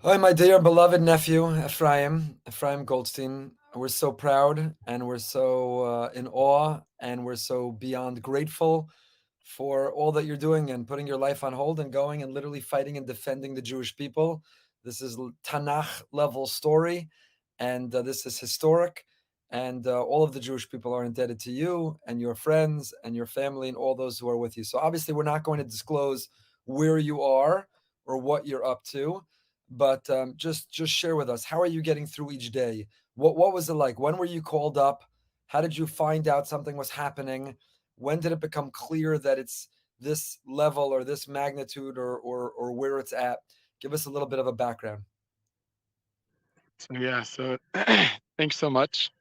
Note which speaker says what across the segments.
Speaker 1: Hi, my dear and beloved nephew, Ephraim Goldstein. We're so proud and we're so in awe and we're so beyond grateful for all that you're doing and putting your life on hold and going and literally fighting and defending the Jewish people. This is Tanakh level story, and this is historic. And all of the Jewish people are indebted to you and your friends and your family and all those who are with you. So obviously, we're not going to disclose where you are or what you're up to, but just share with us, how are you getting through each day? What was it like? When were you called up? How did you find out something was happening? When did it become clear that it's this level or this magnitude, or where it's at? Give us a little bit of a background.
Speaker 2: So thanks so much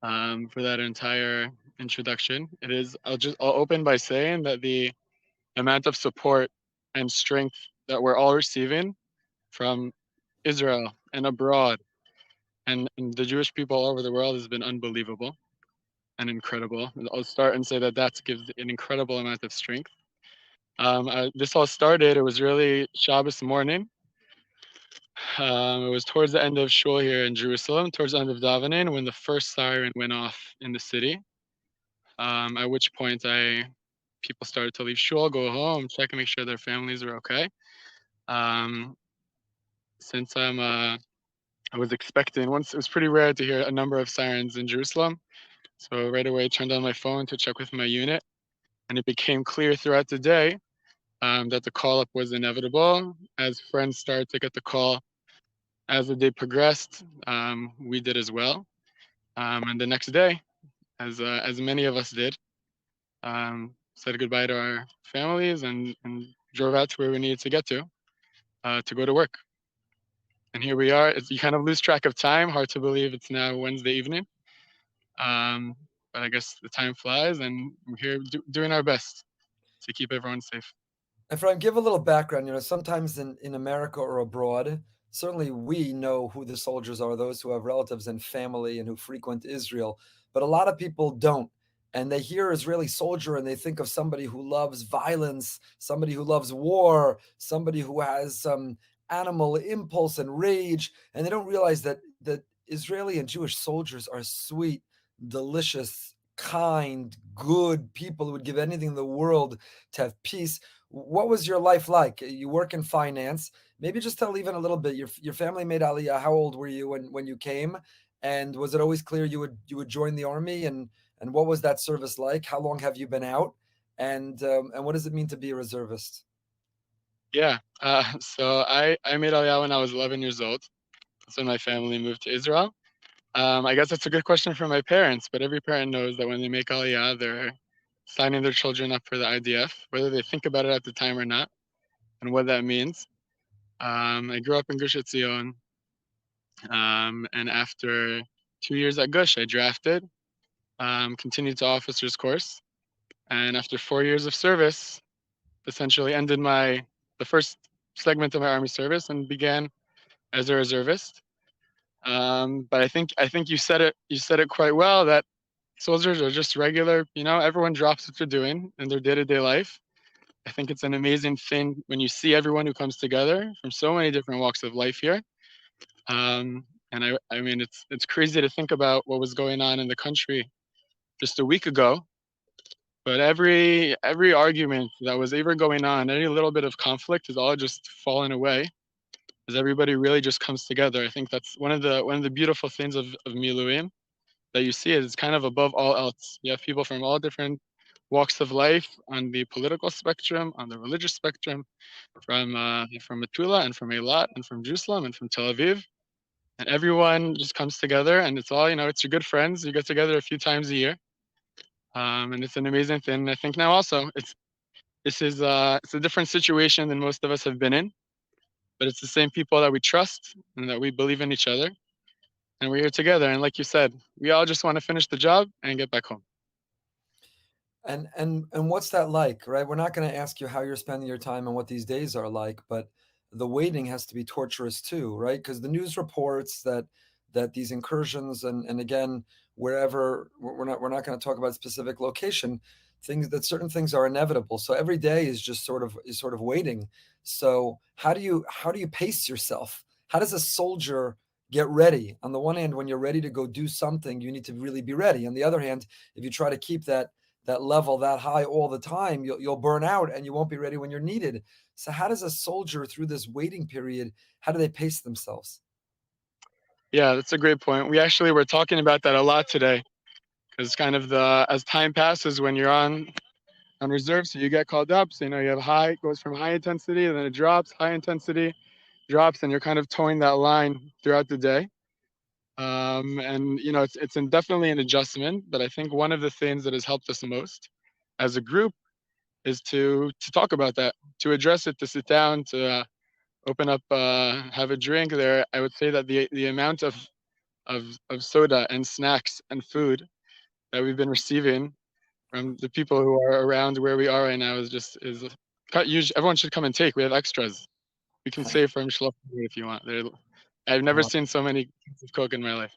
Speaker 2: for that entire introduction. I'll open by saying that the amount of support and strength that we're all receiving from Israel and abroad and the Jewish people all over the world has been unbelievable and incredible. I'll start and say that gives an incredible amount of strength. This all started, it was really Shabbos morning. It was towards the end of shul here in Jerusalem, towards the end of davening, when the first siren went off in the city. At which point, people started to leave shul, go home, check and make sure their families were okay. Um, since I was expecting, once it was pretty rare to hear a number of sirens in Jerusalem, so right away I turned on my phone to check with my unit, and it became clear throughout the day that the call up was inevitable. As friends started to get the call as the day progressed, we did as well. And the next day, as many of us did, said goodbye to our families and drove out to where we needed to get to go to work. And here we are. You kind of lose track of time. Hard to believe it's now Wednesday evening. Um, but I guess the time flies, and we're here doing our best to keep everyone safe.
Speaker 1: Ephraim, give a little background. Sometimes in America or abroad, certainly we know who the soldiers are, those who have relatives and family and who frequent Israel, but a lot of people don't. And they hear Israeli soldier and they think of somebody who loves violence, somebody who loves war, somebody who has some animal impulse and rage, and they don't realize that Israeli and Jewish soldiers are sweet, delicious, kind, good people who would give anything in the world to have peace. What was your life like? You work in finance. Maybe just tell even a little bit. Your family made Aliyah. How old were you when you came? And was it always clear you would join the army? And what was that service like? How long have you been out? And what does it mean to be a reservist?
Speaker 2: Yeah. So I made Aliyah when I was 11 years old. That's when my family moved to Israel. I guess that's a good question for my parents, but every parent knows that when they make Aliyah, they're signing their children up for the IDF, whether they think about it at the time or not, and what that means. I grew up in Gush Etzion, and after 2 years at Gush, I drafted, continued to officer's course, and after 4 years of service, essentially ended the first segment of my army service and began as a reservist. But I think you said it quite well, that soldiers are just regular. Everyone drops what they're doing in their day-to-day life. I think it's an amazing thing when you see everyone who comes together from so many different walks of life here. And I mean, it's crazy to think about what was going on in the country just a week ago. But every argument that was ever going on, any little bit of conflict, is all just fallen away as everybody really just comes together. I think that's one of the beautiful things of Miluim, that you see is it's kind of above all else. You have people from all different walks of life, on the political spectrum, on the religious spectrum, from Metula and from Eilat and from Jerusalem and from Tel Aviv, and everyone just comes together, and it's all, it's your good friends. You get together a few times a year, and it's an amazing thing. I think now also it's a different situation than most of us have been in, but it's the same people that we trust and that we believe in each other, and we're here together. And like you said, we all just want to finish the job and get back home.
Speaker 1: And what's that like, right? We're not going to ask you how you're spending your time and what these days are like, but the waiting has to be torturous too, right? Because the news reports that these incursions and again, wherever, we're not going to talk about specific location, things, that certain things are inevitable. So every day is just sort of waiting. So how do you pace yourself? How does a soldier get ready? On the one hand, when you're ready to go do something, you need to really be ready. On the other hand, if you try to keep that level that high all the time, you'll burn out and you won't be ready when you're needed. So how does a soldier through this waiting period, how do they pace themselves?
Speaker 2: Yeah, that's a great point. We actually were talking about that a lot today because kind of the as time passes when you're on reserve, so you get called up. So you have high, it goes from high intensity, and then it drops, high intensity, drops, and you're kind of towing that line throughout the day. And it's definitely an adjustment, but I think one of the things that has helped us the most as a group is to talk about that, to address it, to sit down, to open up, have a drink. There, I would say that the amount of soda and snacks and food that we've been receiving from the people who are around where we are right now is cut. Usually, everyone should come and take. We have extras. We can save from Shlof if you want. I've never
Speaker 1: Wow.
Speaker 2: seen so many cans of Coke in my life.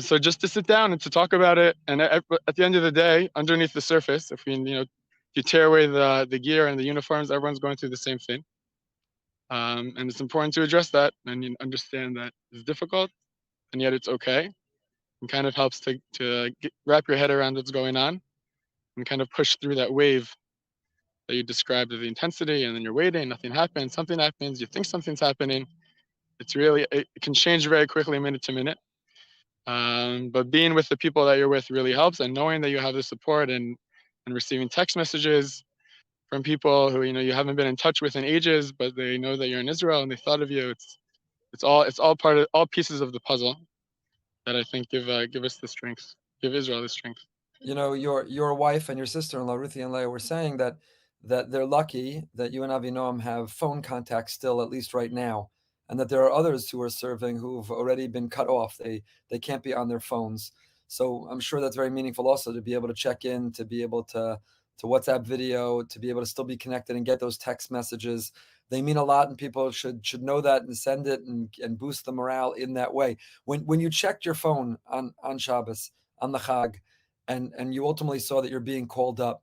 Speaker 2: So just to sit down and to talk about it, and at the end of the day, underneath the surface, if you tear away the gear and the uniforms, everyone's going through the same thing. And it's important to address that and understand that it's difficult, and yet it's okay. And kind of helps to wrap your head around what's going on and kind of push through that wave that you described of the intensity, and then you're waiting, nothing happens, something happens, you think something's happening. It can change very quickly minute to minute. But being with the people that you're with really helps, and knowing that you have the support and receiving text messages from people who you haven't been in touch with in ages, but they know that you're in Israel and they thought of you. It's all part of all pieces of the puzzle that I think give us the strength, give Israel the strength.
Speaker 1: Your wife and your sister-in-law, Ruthie and Leah, were saying that they're lucky that you and Avinoam have phone contact still, at least right now, and that there are others who are serving who've already been cut off. They can't be on their phones. So I'm sure that's very meaningful also to be able to check in, to be able to WhatsApp video, to be able to still be connected and get those text messages. They mean a lot, and people should know that and send it and boost the morale in that way. When you checked your phone on Shabbos, on the Chag, and you ultimately saw that you're being called up.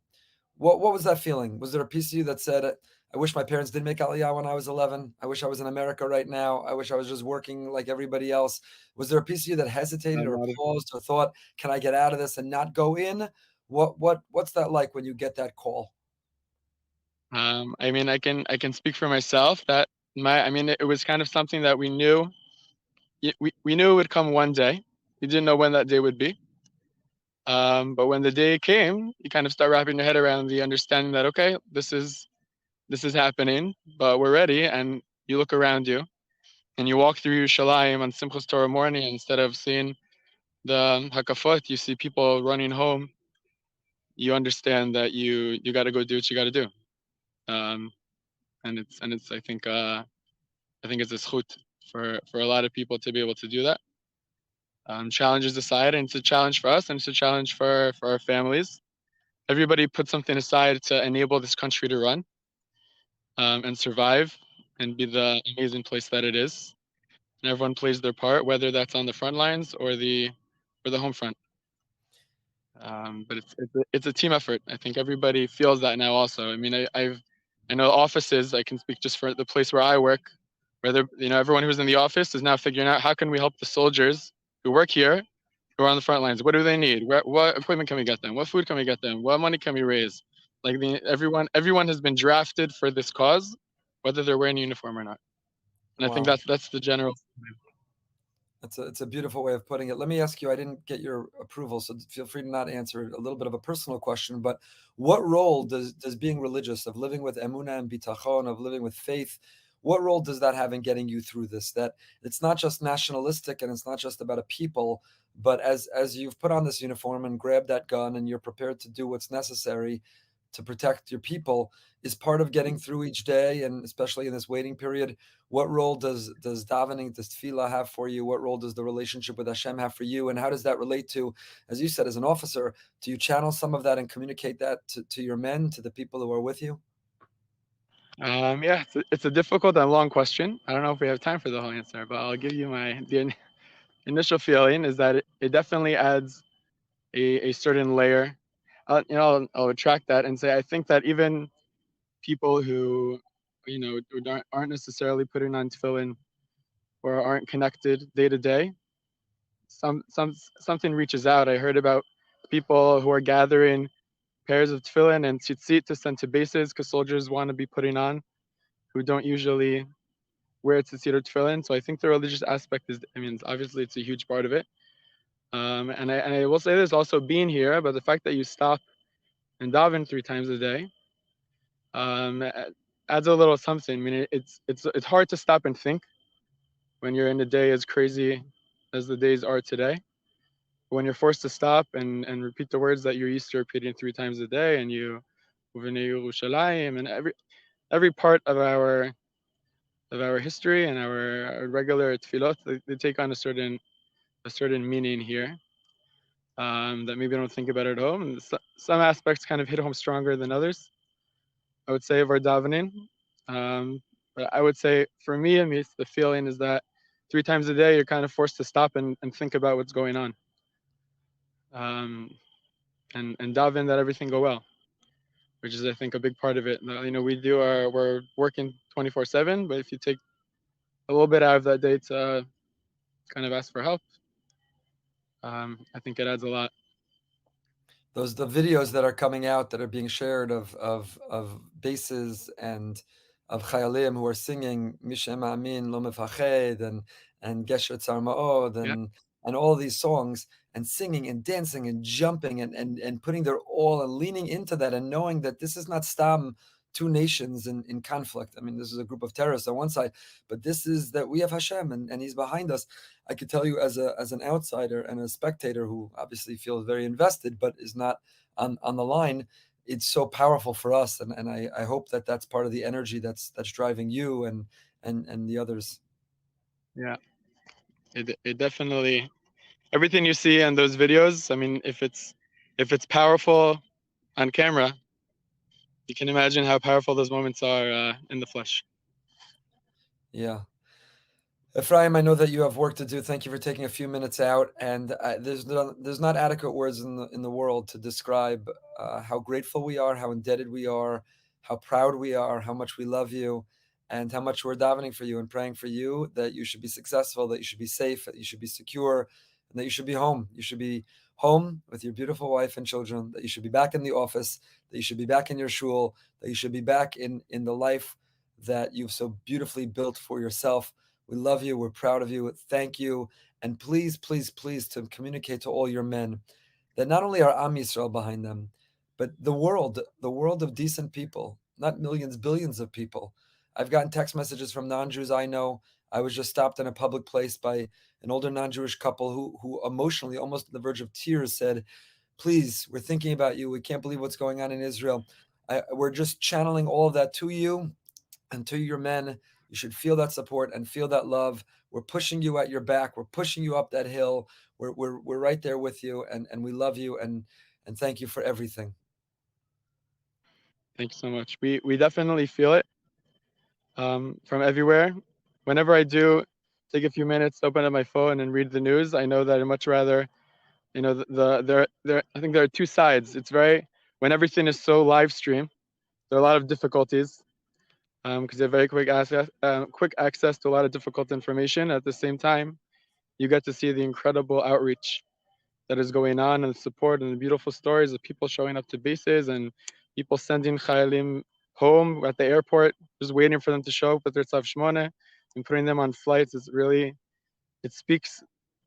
Speaker 1: What was that feeling? Was there a piece of you that said, "I wish my parents didn't make Aliyah when I was 11. I wish I was in America right now. I wish I was just working like everybody else." Was there a piece of you that hesitated or paused or thought, "Can I get out of this and not go in?" What's that like when you get that call?
Speaker 2: I mean, I can speak for myself that I mean, it was kind of something that we knew. We knew it would come one day. We didn't know when that day would be. But when the day came, you kind of start wrapping your head around the understanding that okay, this is happening, but we're ready. And you look around you, and you walk through Yerushalayim on Simchas Torah morning, and instead of seeing the Hakafot, you see people running home. You understand that you got to go do what you got to do. Um, and it's I think it's a zchut for a lot of people to be able to do that. Challenges aside, and it's a challenge for us, and it's a challenge for our families. Everybody put something aside to enable this country to run, and survive and be the amazing place that it is. And everyone plays their part, whether that's on the front lines or the home front. But it's a team effort. I think everybody feels that now. Also, I mean, I know offices. I can speak just for the place where I work. Whether everyone who's in the office is now figuring out how can we help the soldiers who work here, who are on the front lines. What do they need? What equipment can we get them? What food can we get them? What money can we raise? Like everyone has been drafted for this cause, whether they're wearing a uniform or not. And I think
Speaker 1: Wow.
Speaker 2: that's the general.
Speaker 1: It's a beautiful way of putting it. Let me ask you, I didn't get your approval, so feel free to not answer a little bit of a personal question, but what role does being religious, of living with emuna and bitachon, of living with faith, what role does that have in getting you through this? That it's not just nationalistic and it's not just about a people, but as you've put on this uniform and grabbed that gun and you're prepared to do what's necessary to protect your people, is part of getting through each day, and especially in this waiting period. What role does davening, does tefillah have for you? What role does the relationship with Hashem have for you? And how does that relate to, as you said, as an officer, do you channel some of that and communicate that to your men, to the people who are with you?
Speaker 2: Yeah, it's a difficult and long question. I don't know if we have time for the whole answer, but I'll give you the initial feeling is that it definitely adds a certain layer. I'll retract that and say I think that even people who who aren't necessarily putting on tefillin or aren't connected day to day, something reaches out. I heard about people who are gathering pairs of tefillin and tzitzit to send to bases because soldiers want to be putting on who don't usually wear tzitzit or tefillin. So I think the religious aspect is, I mean, obviously it's a huge part of it. And I will say this also being here, but the fact that you stop and daven 3 times a day adds a little something. I mean, it's hard to stop and think when you're in a day as crazy as the days are today. When you're forced to stop and repeat the words that you're used to repeating 3 times a day, and you Uvnei Yerushalayim, and every part of our history and our regular tefillot, they take on a certain meaning here that maybe I don't think about at home. And some aspects kind of hit home stronger than others, I would say, of our davening. But I would say for me, I mean, the feeling is that 3 times a day you're kind of forced to stop and think about what's going on, um, and daven that everything go well, which is I think a big part of it. We're working 24/7, but if you take a little bit out of that day to kind of ask for help, I think it adds a lot.
Speaker 1: The videos that are coming out that are being shared of bases and of chayalim who are singing Mishem Amin Lo Mefached and Gesher Tzar Ma'od
Speaker 2: Yeah,
Speaker 1: and all these songs and singing and dancing and jumping and putting their all and leaning into that and knowing that this is not stam two nations in conflict. I mean, this is a group of terrorists on one side, but this is that we have Hashem and He's behind us. I could tell you as an outsider and a spectator who obviously feels very invested but is not on the line. It's so powerful for us, and I hope that that's part of the energy that's driving you and the others.
Speaker 2: yeah. It definitely, everything you see in those videos. I mean, if it's powerful on camera, you can imagine how powerful those moments are in the flesh.
Speaker 1: Yeah. Ephraim, I know that you have work to do. Thank you for taking a few minutes out. And there's not adequate words in the world to describe how grateful we are, how indebted we are, how proud we are, how much we love you, and how much we're davening for you and praying for you that you should be successful, that you should be safe, that you should be secure, and that you should be home. You should be home with your beautiful wife and children. That you should be back in the office. That you should be back in your shul. That you should be back in the life that you've so beautifully built for yourself. We love you. We're proud of you. Thank you. And please, please, please to communicate to all your men that not only are Am Yisrael behind them, but the world of decent people, not millions, billions of people. I've gotten text messages from non-Jews I know. I was just stopped in a public place by an older non-Jewish couple who emotionally, almost on the verge of tears, said, please, we're thinking about you. We can't believe what's going on in Israel. We're just channeling all of that to you and to your men. You should feel that support and feel that love. We're pushing you at your back. We're pushing you up that hill. We're right there with you, and we love you and thank you for everything.
Speaker 2: Thank you so much. We definitely feel it from everywhere. Whenever I do take a few minutes to open up my phone and read the news, I know that I much rather, there. I think there are two sides. It's very, when everything is so live stream, there are a lot of difficulties because you have very quick access to a lot of difficult information. At the same time, you get to see the incredible outreach that is going on and the support and the beautiful stories of people showing up to bases and people sending chayalim home at the airport, just waiting for them to show up with their tzav shmone and putting them on flights. It's really, it speaks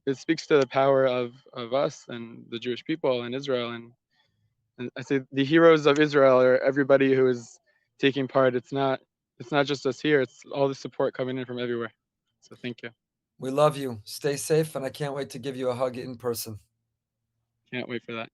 Speaker 2: it speaks to the power of us and the Jewish people in Israel. And I say the heroes of Israel are everybody who is taking part. It's not just us here, it's all the support coming in from everywhere. So thank you.
Speaker 1: We love you. Stay safe, and I can't wait to give you a hug in person.
Speaker 2: Can't wait for that.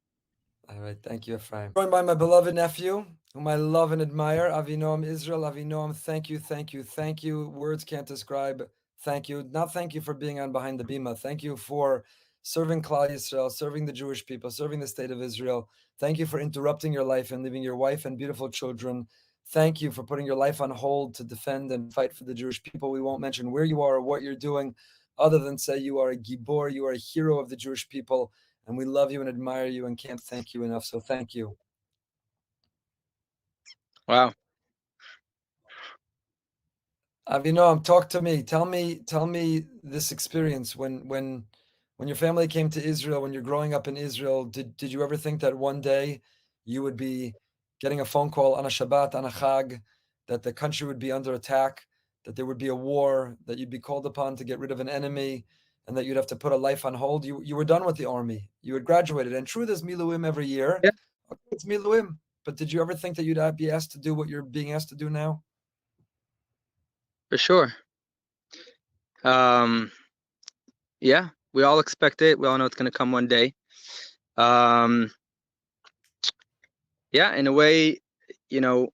Speaker 1: All right, thank you, Ephraim. Joined by my beloved nephew, whom I love and admire, Avinoam Israel. Avinoam, thank you, thank you, thank you. Words can't describe thank you. Not thank you for being on Behind the Bima. Thank you for serving Klal Yisrael, serving the Jewish people, serving the state of Israel. Thank you for interrupting your life and leaving your wife and beautiful children. Thank you for putting your life on hold to defend and fight for the Jewish people. We won't mention where you are or what you're doing, other than say you are a gibor, you are a hero of the Jewish people, and we love you and admire you and can't thank you enough. So thank you.
Speaker 3: Wow.
Speaker 1: Avinoam, talk to me. Tell me this experience when your family came to Israel, when you're growing up in Israel, did you ever think that one day you would be getting a phone call on a Shabbat, on a Chag, that the country would be under attack, that there would be a war, that you'd be called upon to get rid of an enemy, and that you'd have to put a life on hold? You were done with the army. You had graduated. And true, there's Miluim every year.
Speaker 2: Yeah,
Speaker 1: Okay, it's Miluim. But did you ever think that you'd be asked to do what you're being asked to do now?
Speaker 2: for sure. Um, yeah, we all expect it. We all know it's going to come one day. Um, yeah, in a way, you know,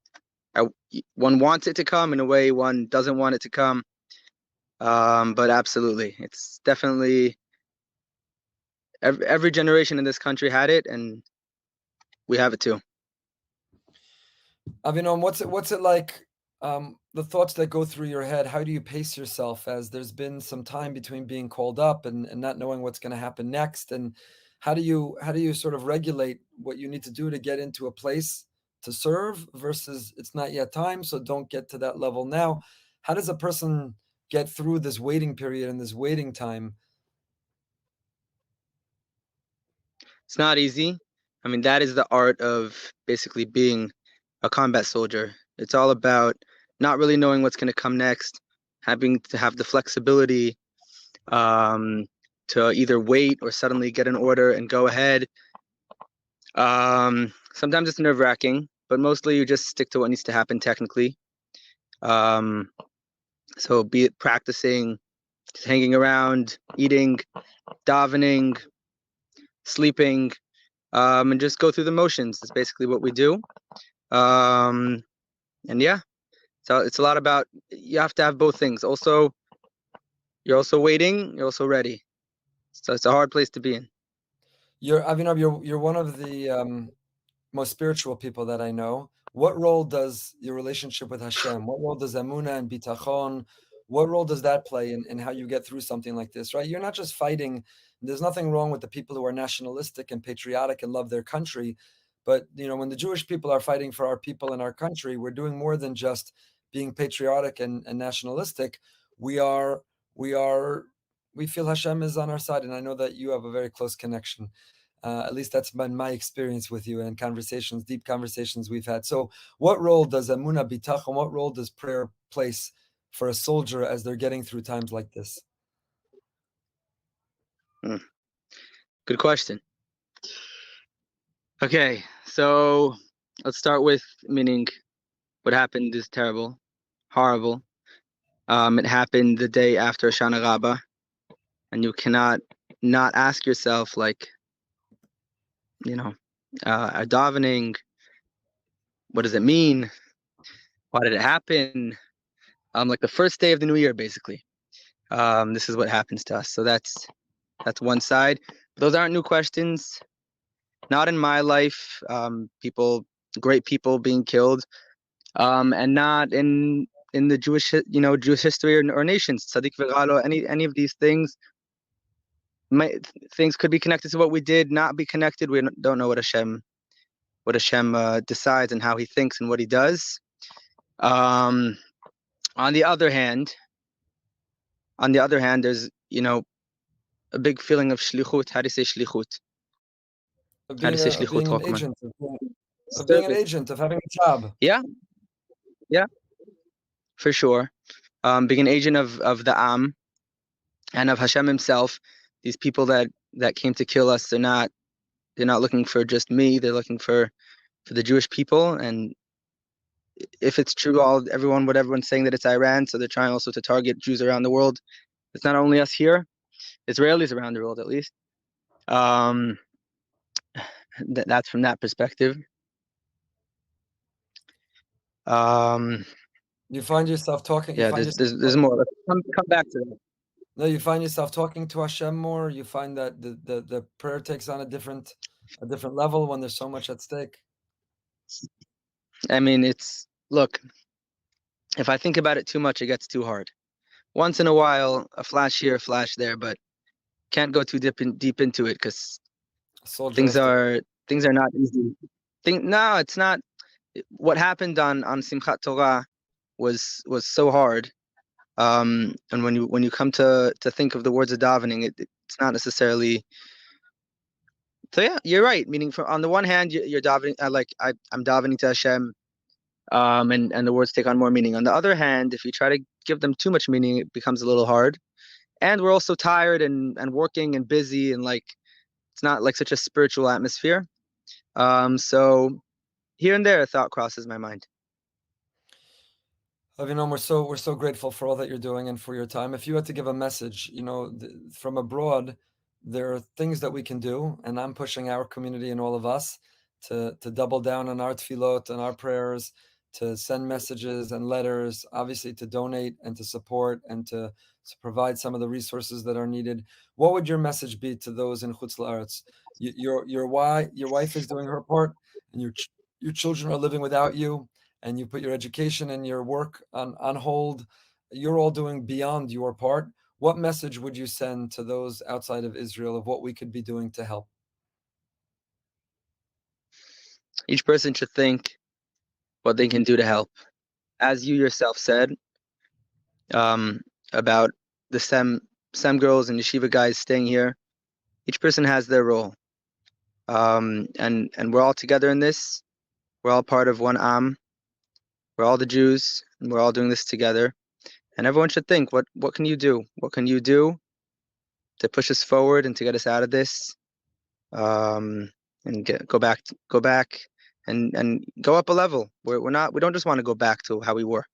Speaker 2: I, one wants it to come. In a way, one doesn't want it to come. But absolutely, it's definitely every generation in this country had it, and we have it too.
Speaker 1: Avinom, what's it like? The thoughts that go through your head. How do you pace yourself as there's been some time between being called up and not knowing what's going to happen next? And how do you sort of regulate what you need to do to get into a place to serve versus it's not yet time, so don't get to that level now? How does a person get through this waiting period and this waiting time?
Speaker 2: It's not easy. I mean, that is the art of basically being a combat soldier. It's all about not really knowing what's going to come next, having to have the flexibility um, to either wait or suddenly get an order and go ahead. Sometimes it's nerve-wracking, but mostly you just stick to what needs to happen technically. Um, so be it practicing, just hanging around, eating, davening, sleeping, and just go through the motions. That's basically what we do. Um, and yeah, so it's a lot about you have to have both things. Also, you're also waiting, you're also ready. So it's a hard place to be in.
Speaker 1: You're Avinom, you're one of the most spiritual people that I know. What role does your relationship with Hashem, what role does Emunah and Bitachon, what role does that play in how you get through something like this, right? You're not just fighting. There's nothing wrong with the people who are nationalistic and patriotic and love their country. But, when the Jewish people are fighting for our people and our country, we're doing more than just being patriotic and nationalistic. We are, we are, we feel Hashem is on our side. And I know that you have a very close connection. At least that's been my experience with you and conversations, deep conversations we've had. So, what role does Emunah Bitachon, what role does prayer place for a soldier as they're getting through times like this?
Speaker 2: Hmm. Good question. Okay, so let's start with meaning what happened is terrible, horrible. It happened the day after Shana Rabbah, and you cannot not ask yourself, like, davening, what does it mean? Why did it happen? Like the first day of the new year, basically. This is what happens to us. So that's one side. Those aren't new questions. Not in my life. Great people being killed, and not in the Jewish history or nations. Tzaddik v'Ralo, any of these things. Things could be connected to what we did, not be connected. We don't know what Hashem decides and how He thinks and what He does. Um, on the other hand, there's a big feeling of shlichut. How do you say shlichut?
Speaker 1: Of
Speaker 2: How do you
Speaker 1: being
Speaker 2: say
Speaker 1: of being
Speaker 2: shlichut,
Speaker 1: an
Speaker 2: Rockman?
Speaker 1: agent, of being an
Speaker 2: Service.
Speaker 1: agent, of having a job.
Speaker 2: Yeah, yeah, for sure. Being an agent of the Am and of Hashem Himself. These people that came to kill us, they're not looking for just me. They're looking for the Jewish people. And if it's true, what everyone's saying that it's Iran, so they're trying also to target Jews around the world. It's not only us here, Israelis around the world at least. Um, that's from that perspective. Um,
Speaker 1: You find yourself talking. You
Speaker 2: yeah,
Speaker 1: find yourself
Speaker 2: there's more. Let's come back to that.
Speaker 1: no. You find yourself talking to Hashem more. You find that the prayer takes on a different level when there's so much at stake.
Speaker 2: I mean, look. If I think about it too much, it gets too hard. Once in a while, a flash here, a flash there, but can't go too deep into it because
Speaker 1: A soldier
Speaker 2: things
Speaker 1: has to.
Speaker 2: are things are not easy. No, it's not. What happened on Simchat Torah was so hard.
Speaker 3: And when you come to think of the words of davening, it's not necessarily. So yeah, you're right. Meaning, on the one hand, you're davening. I'm davening to Hashem, and the words take on more meaning. On the other hand, if you try to give them too much meaning, it becomes a little hard. And we're also tired and working and busy, and like it's not like such a spiritual atmosphere. So here and there, a thought crosses my mind.
Speaker 1: Avinom, we're so grateful for all that you're doing and for your time. If you had to give a message, from abroad, there are things that we can do, and I'm pushing our community and all of us to double down on our tefillot and our prayers, to send messages and letters, obviously to donate and to support and to provide some of the resources that are needed. What would your message be to those in Chutz La'aretz? Your wife is doing her part, and your children are living without you, and you put your education and your work on hold. You're all doing beyond your part. What message would you send to those outside of Israel of what we could be doing to help?
Speaker 3: Each person should think what they can do to help. As you yourself said, about the SEM girls and yeshiva guys staying here, each person has their role. And we're all together in this. We're all part of one Am. We're all the Jews, and we're all doing this together. And everyone should think, what can you do? What can you do to push us forward and to get us out of this? And go back and go up a level. We don't just want to go back to how we were.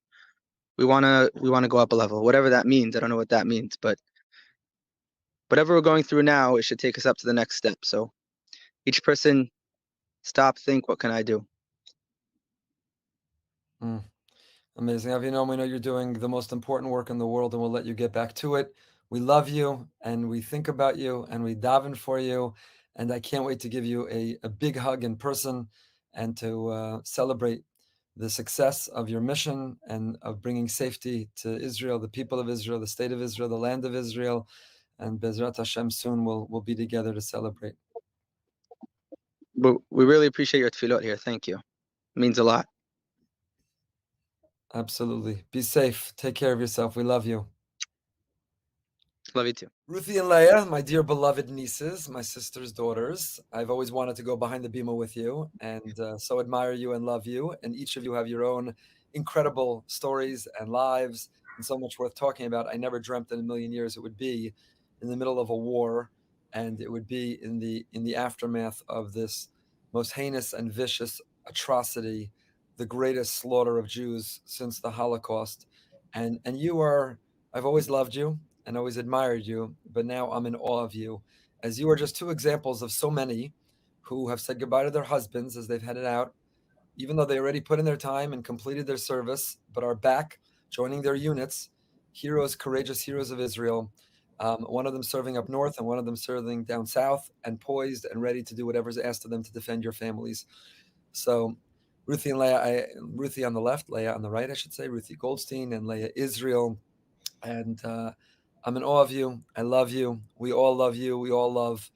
Speaker 3: We wanna go up a level, whatever that means. I don't know what that means, but whatever we're going through now, it should take us up to the next step. So each person stop, think, what can I do?
Speaker 1: Amazing. Avinom, we know you're doing the most important work in the world, and we'll let you get back to it. We love you, and we think about you, and we daven for you. And I can't wait to give you a big hug in person and to celebrate the success of your mission and of bringing safety to Israel, the people of Israel, the state of Israel, the land of Israel. And Bezrat Hashem, soon we'll be together to celebrate.
Speaker 3: But we really appreciate your tefillot here. Thank you. It means a lot.
Speaker 1: Absolutely. Be safe. Take care of yourself. We love you.
Speaker 3: Love you too.
Speaker 1: Ruthie and Leah, my dear beloved nieces, my sister's daughters, I've always wanted to go behind the Bima with you, and so admire you and love you. And each of you have your own incredible stories and lives, and so much worth talking about. I never dreamt in a million years it would be in the middle of a war, and it would be in the aftermath of this most heinous and vicious atrocity, the greatest slaughter of Jews since the Holocaust. And you are, I've always loved you and always admired you, but now I'm in awe of you, as you are just two examples of so many who have said goodbye to their husbands as they've headed out, even though they already put in their time and completed their service, but are back joining their units, heroes, courageous heroes of Israel. One of them serving up north and one of them serving down south, and poised and ready to do whatever's asked of them to defend your families. So Ruthie and Leah, Ruthie on the left, Leah on the right, I should say, Ruthie Goldstein and Leah Israel. And I'm in awe of you. I love you. We all love you. We all love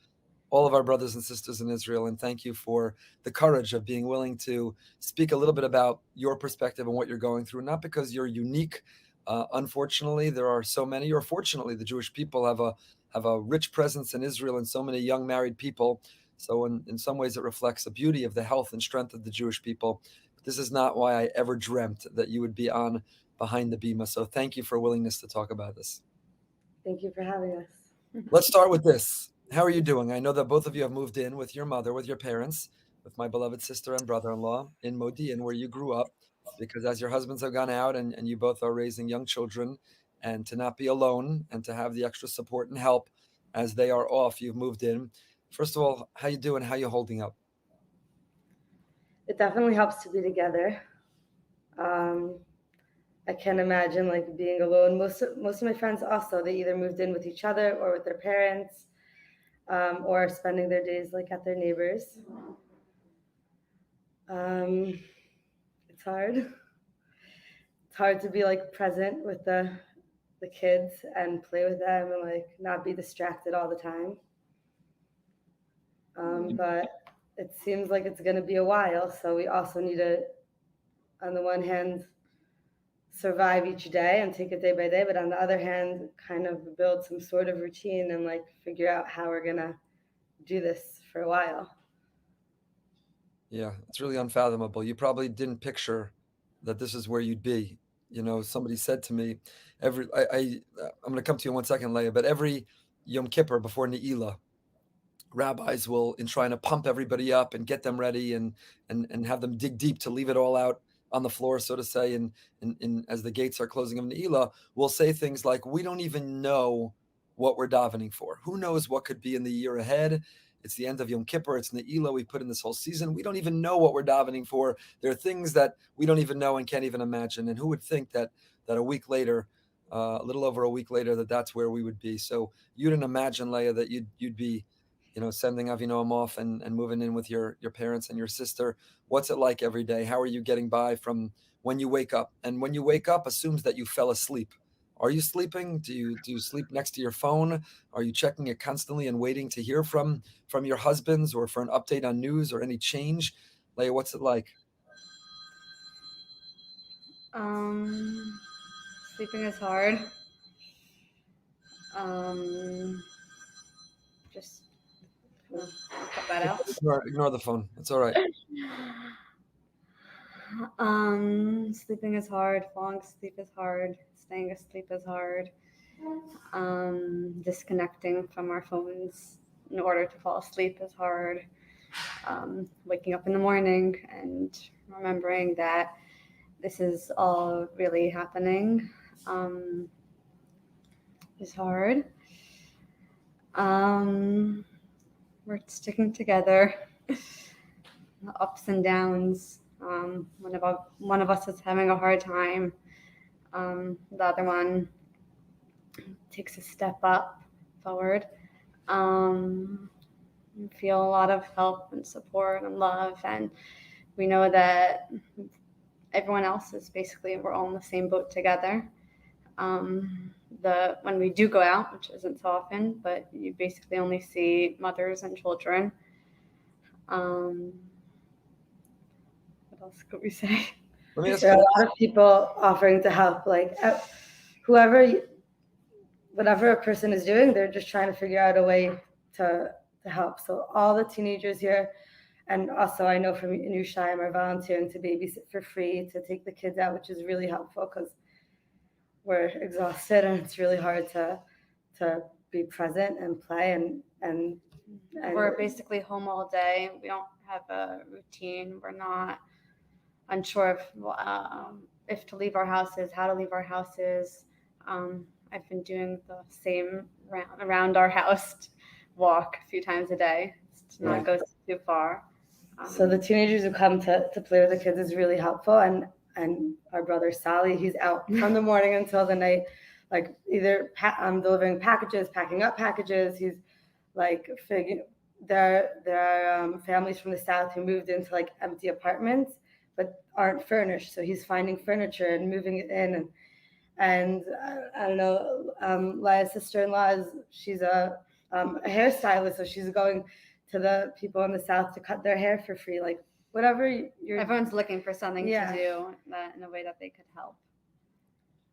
Speaker 1: all of our brothers and sisters in Israel. And thank you for the courage of being willing to speak a little bit about your perspective and what you're going through, not because you're unique. Unfortunately, there are so many, or fortunately, the Jewish people have a rich presence in Israel and so many young married people. So in some ways, it reflects the beauty of the health and strength of the Jewish people. But this is not why I ever dreamt that you would be on Behind the Bima. So thank you for willingness to talk about this.
Speaker 4: Thank you for having us.
Speaker 1: Let's start with this. How are you doing? I know that both of you have moved in with your mother, with your parents, with my beloved sister and brother-in-law in Modi'in, where you grew up, because as your husbands have gone out and you both are raising young children, and to not be alone and to have the extra support and help as they are off, you've moved in. First of all, how you doing? How you holding up?
Speaker 4: It definitely helps to be together. I can't imagine like being alone. Most of my friends also, they either moved in with each other or with their parents, or spending their days like at their neighbors. It's hard. It's hard to be like present with the kids and play with them and like not be distracted all the time. But it seems like it's going to be a while, so we also need to, on the one hand, survive each day and take it day by day, but on the other hand, kind of build some sort of routine and like figure out how we're gonna do this for a while.
Speaker 1: Yeah, it's really unfathomable. You probably didn't picture that this is where you'd be. You know, somebody said to me, I'm going to come to you in 1 second, Leah, but every Yom Kippur before Ne'ilah, rabbis will trying to pump everybody up and get them ready and have them dig deep to leave it all out on the floor, so to say. And as the gates are closing of Ne'ilah, we'll say things like, "We don't even know what we're davening for. Who knows what could be in the year ahead? It's the end of Yom Kippur. It's Ne'ilah. We put in this whole season. We don't even know what we're davening for. There are things that we don't even know and can't even imagine. And who would think that a week later, a little over a week later, that's where we would be? So you didn't imagine, Leah, that you'd be, sending Avinoam off and moving in with your parents and your sister. What's it like every day? How are you getting by from when you wake up? And when you wake up, assumes that you fell asleep. Are you sleeping? Do you sleep next to your phone? Are you checking it constantly and waiting to hear from your husbands or for an update on news or any change? Leah, what's it like?
Speaker 4: Sleeping is hard. Just cut that out.
Speaker 1: Ignore the phone. It's all right.
Speaker 4: Sleeping is hard. Falling asleep is hard. Staying asleep is hard. Disconnecting from our phones in order to fall asleep is hard. Waking up in the morning and remembering that this is all really happening is hard. We're sticking together. The ups and downs. One of us is having a hard time. The other one takes a step up forward. We feel a lot of help and support and love, and we know that everyone else is basically, we're all in the same boat together. When we do go out, which isn't so often, but you basically only see mothers and children. What else could we say?
Speaker 1: Let me ask
Speaker 4: There are
Speaker 1: you.
Speaker 4: a lot of people offering to help, like whatever a person is doing, they're just trying to figure out a way to help. So all the teenagers here, and also I know from Yerushalayim, are volunteering to babysit for free, to take the kids out, which is really helpful because we're exhausted and it's really hard to be present and play and
Speaker 5: we're basically home all day. We don't have a routine. We're not unsure if to leave our houses, how to leave our houses. I've been doing the same around our house walk a few times a day to not go too far.
Speaker 4: So the teenagers who come to play with the kids is really helpful, and our brother Sally, he's out from the morning until the night, like either delivering packages, packing up packages. He's like there are families from the south who moved into like empty apartments but aren't furnished, so he's finding furniture and moving it in. And I don't know, Laya's sister-in-law she's a hairstylist, so she's going to the people in the south to cut their hair for free. Like whatever
Speaker 5: everyone's looking for something
Speaker 4: Yeah.
Speaker 5: to do in a way that they could help.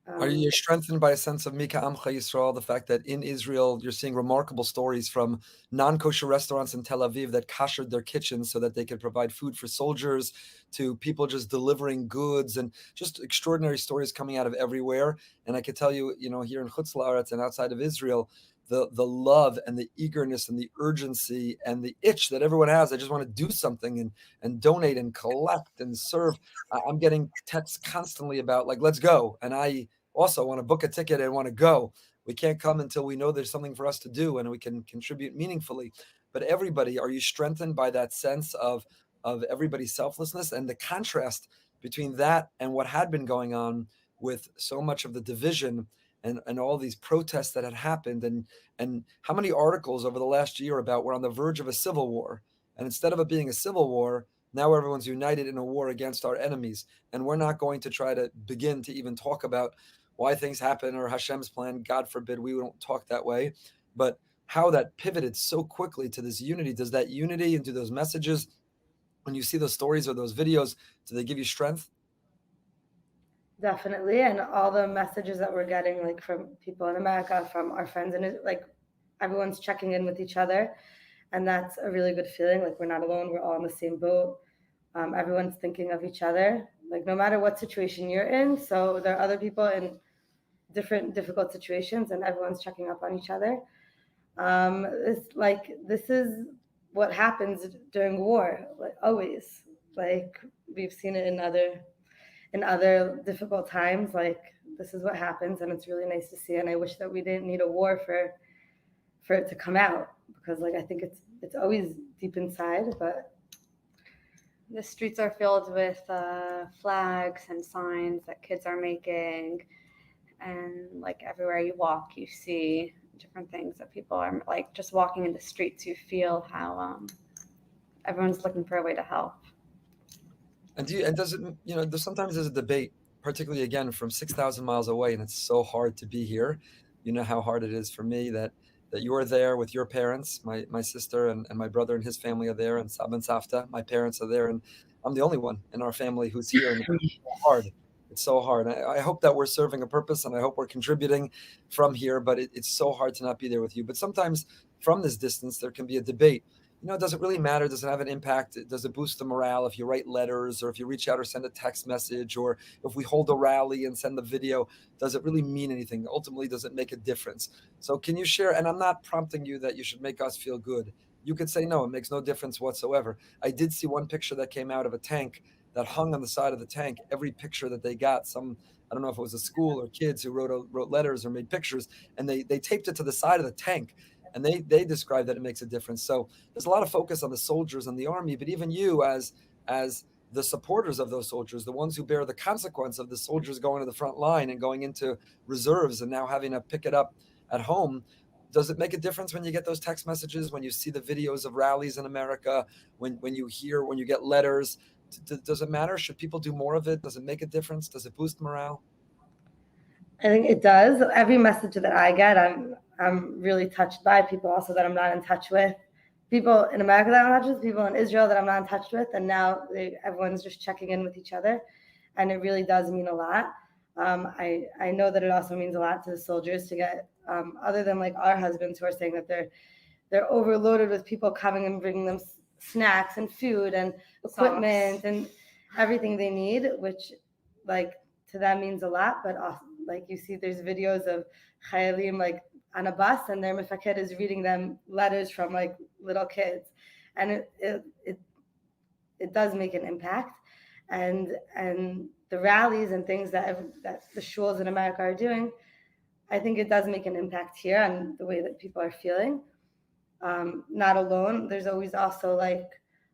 Speaker 1: Are you strengthened by a sense of Mika Amcha Yisrael, the fact that in Israel you're seeing remarkable stories from non-kosher restaurants in Tel Aviv that kashered their kitchens so that they could provide food for soldiers, to people just delivering goods, and just extraordinary stories coming out of everywhere. And I could tell you, here in Chutz La'aretz and outside of Israel, the love and the eagerness and the urgency and the itch that everyone has. I just want to do something and donate and collect and serve. I'm getting texts constantly about like, let's go. And I also want to book a ticket and want to go. We can't come until we know there's something for us to do and we can contribute meaningfully. But everybody, are you strengthened by that sense of everybody's selflessness and the contrast between that and what had been going on with so much of the division and all these protests that had happened, and how many articles over the last year about we're on the verge of a civil war, and instead of it being a civil war, now everyone's united in a war against our enemies, and we're not going to try to begin to even talk about why things happen or Hashem's plan. God forbid we don't talk that way, but how that pivoted so quickly to this unity. Does that unity and do those messages, when you see those stories or those videos, do they give you strength?
Speaker 4: Definitely. And all the messages that we're getting, like from people in America, from our friends, and like everyone's checking in with each other. And that's a really good feeling. Like we're not alone. We're all in the same boat. Everyone's thinking of each other, like no matter what situation you're in. So there are other people in different difficult situations, and everyone's checking up on each other. It's like this is what happens during war, like always. Like we've seen it in other difficult times. Like this is what happens, and it's really nice to see. And I wish that we didn't need a war for it to come out, because like I think it's always deep inside, but
Speaker 5: The streets are filled with flags and signs that kids are making, and like everywhere you walk, you see different things that people are like. Just walking in the streets, you feel how everyone's looking for a way to help.
Speaker 1: And does it, there's sometimes there's a debate, particularly again from 6,000 miles away, and it's so hard to be here. You know how hard it is for me that you're there with your parents. My sister and my brother and his family are there, and Sab and Safta, my parents are there, and I'm the only one in our family who's here, and it's so hard. It's so hard. I hope that we're serving a purpose, and I hope we're contributing from here, but it's so hard to not be there with you. But sometimes from this distance, there can be a debate. Does it really matter? Does it have an impact? Does it boost the morale if you write letters, or if you reach out or send a text message, or if we hold a rally and send the video? Does it really mean anything? Ultimately, does it make a difference? So can you share? And I'm not prompting you that you should make us feel good. You could say, no, it makes no difference whatsoever. I did see one picture that came out of a tank that hung on the side of the tank. Every picture that they got, I don't know if it was a school or kids who wrote letters or made pictures, and they taped it to the side of the tank. And they describe that it makes a difference. So there's a lot of focus on the soldiers and the army, but even you as the supporters of those soldiers, the ones who bear the consequence of the soldiers going to the front line and going into reserves and now having to pick it up at home, does it make a difference when you get those text messages, when you see the videos of rallies in America, when you get letters? Does it matter? Should people do more of it? Does it make a difference? Does it boost morale?
Speaker 4: I think it does. Every message that I get, I'm really touched by. People also that I'm not in touch with, people in America that I'm not in touch with, people in Israel that I'm not in touch with, and now everyone's just checking in with each other, and it really does mean a lot. I know that it also means a lot to the soldiers to get, other than like our husbands who are saying that they're overloaded with people coming and bringing them snacks and food and equipment and everything they need, which like to them means a lot. But also, like you see, there's videos of chayalim like on a bus, and their mefaked is reading them letters from like little kids, and it does make an impact. And the rallies and things that the shuls in America are doing, I think it does make an impact here on the way that people are feeling. Not alone. There's always also like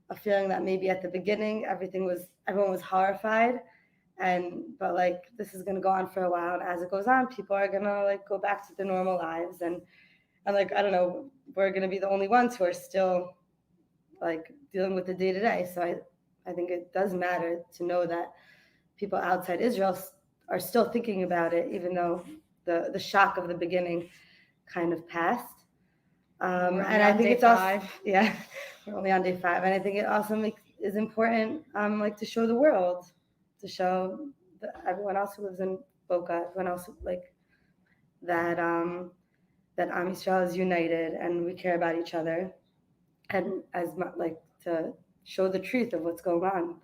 Speaker 4: a feeling that maybe at the beginning everyone was horrified, but like this is gonna go on for a while, and as it goes on, people are gonna like go back to their normal lives, and like I don't know, we're gonna be the only ones who are still like dealing with the day to day. So I think it does matter to know that people outside Israel are still thinking about it, even though the shock of the beginning kind of passed. And I think it's also, yeah, we're only on day 5, and I think it also is important, like to show the world, to show everyone else who lives in Boca, everyone else like that Am Yisrael is united and we care about each other, and like to show the truth of what's going on,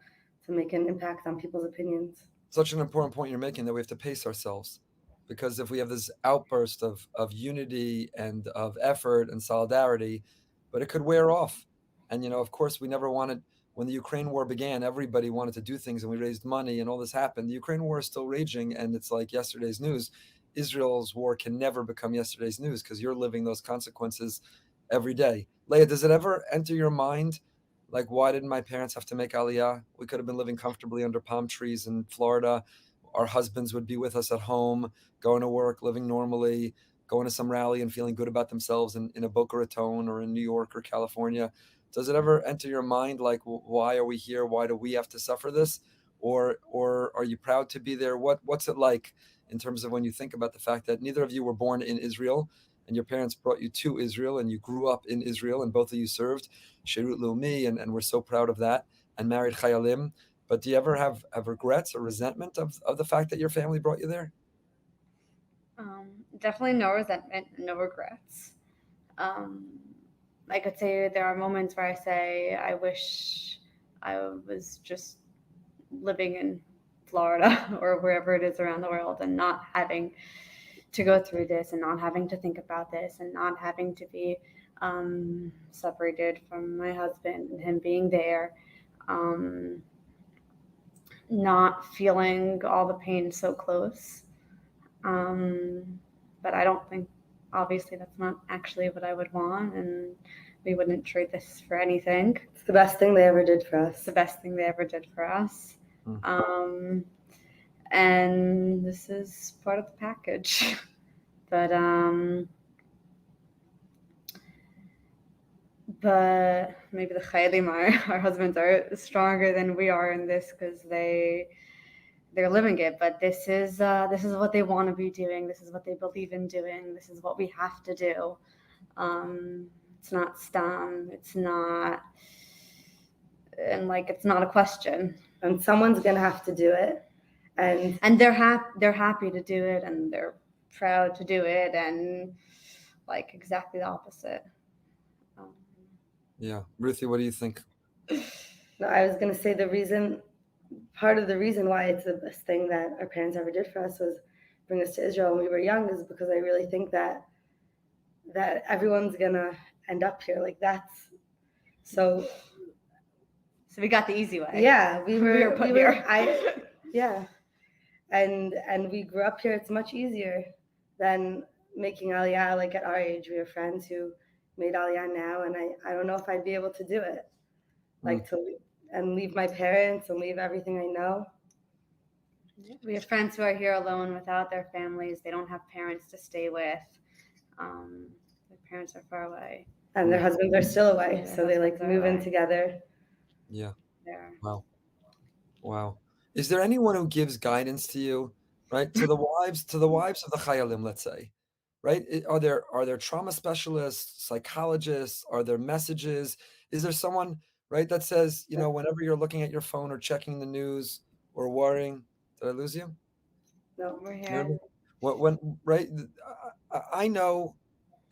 Speaker 4: to make an impact on people's opinions.
Speaker 1: Such an important point you're making, that we have to pace ourselves, because if we have this outburst of unity and of effort and solidarity, but it could wear off. And of course, we never wanted, when the Ukraine war began, everybody wanted to do things, and we raised money and all this happened. The Ukraine war is still raging, and it's like yesterday's news. Israel's war can never become yesterday's news, because you're living those consequences every day. Leah, does it ever enter your mind, like, why didn't my parents have to make Aliyah? We could have been living comfortably under palm trees in Florida. Our husbands would be with us at home, going to work, living normally, going to some rally and feeling good about themselves in a Boca Raton or in New York or California. Does it ever enter your mind, like, why are we here? Why do we have to suffer this? Or are you proud to be there? What's it like in terms of when you think about the fact that neither of you were born in Israel, and your parents brought you to Israel, and you grew up in Israel, and both of you served Shirut Leumi, and we're so proud of that, and married Chayalim. but do you ever have regrets or resentment of the fact that your family brought you there?
Speaker 5: Definitely no resentment, no regrets. I could say there are moments where I say I wish I was just living in Florida or wherever it is around the world and not having to go through this and not having to think about this and not having to be separated from my husband and him being there, not feeling all the pain so close. But I don't think, obviously, that's not actually what I would want, and we wouldn't trade this for anything.
Speaker 4: It's the best thing they ever did for us.
Speaker 5: It's the best thing they ever did for us. And this is part of the package. But maybe the Chayalim, our husbands, are stronger than we are in this because they're living it. But this is what they want to be doing. This is what they believe in doing. This is what we have to do. It's not stam. It's not, and like it's not a question.
Speaker 4: And someone's gonna have to do it.
Speaker 5: And they're happy to do it, and they're proud to do it, and like exactly the opposite.
Speaker 1: Yeah, Ruthie, what do you think?
Speaker 4: No, I was gonna say part of the reason why it's the best thing that our parents ever did for us was bring us to Israel when we were young, is because I really think that everyone's gonna end up here. Like that's so
Speaker 5: we got the easy way.
Speaker 4: Yeah, we were
Speaker 5: put here.
Speaker 4: Yeah. And we grew up here. It's much easier than making Aliyah. Like at our age, we have friends who made Aliyah now, and I don't know if I'd be able to do it. Like and leave my parents and leave everything I know.
Speaker 5: We have friends who are here alone without their families. They don't have parents to stay with. Their parents are far away.
Speaker 4: And their husbands are still away.
Speaker 5: Yeah,
Speaker 4: So they like move in together.
Speaker 1: Yeah.
Speaker 5: There.
Speaker 1: Wow. Is there anyone who gives guidance to you, right? To the wives of the Chayalim, let's say, right? Are there trauma specialists, psychologists? Are there messages? Is there someone, right, that says, whenever you're looking at your phone or checking the news or worrying, did I lose you?
Speaker 4: No,
Speaker 5: we're here.
Speaker 1: Right? I know,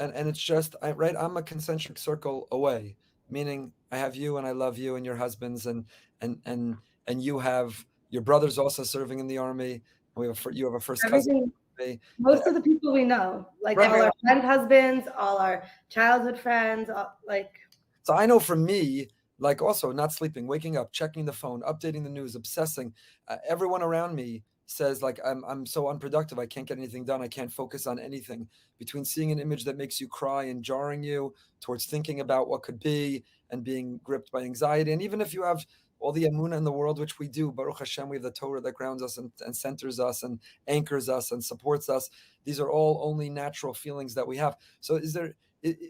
Speaker 1: and it's just, right, I'm a concentric circle away, meaning I have you and I love you and your husbands and you have your brother's also serving in the army. You have a first cousin.
Speaker 4: Most of the people we know, like
Speaker 1: right.
Speaker 4: all our friend husbands, all our childhood friends,
Speaker 1: So I know for me, like also not sleeping, waking up, checking the phone, updating the news, obsessing. Everyone around me says like I'm so unproductive. I can't get anything done. I can't focus on anything. Between seeing an image that makes you cry and jarring you towards thinking about what could be and being gripped by anxiety. And even if you have all the emunah in the world, which we do, Baruch Hashem, we have the Torah that grounds us and centers us and anchors us and supports us. These are all only natural feelings that we have. So is there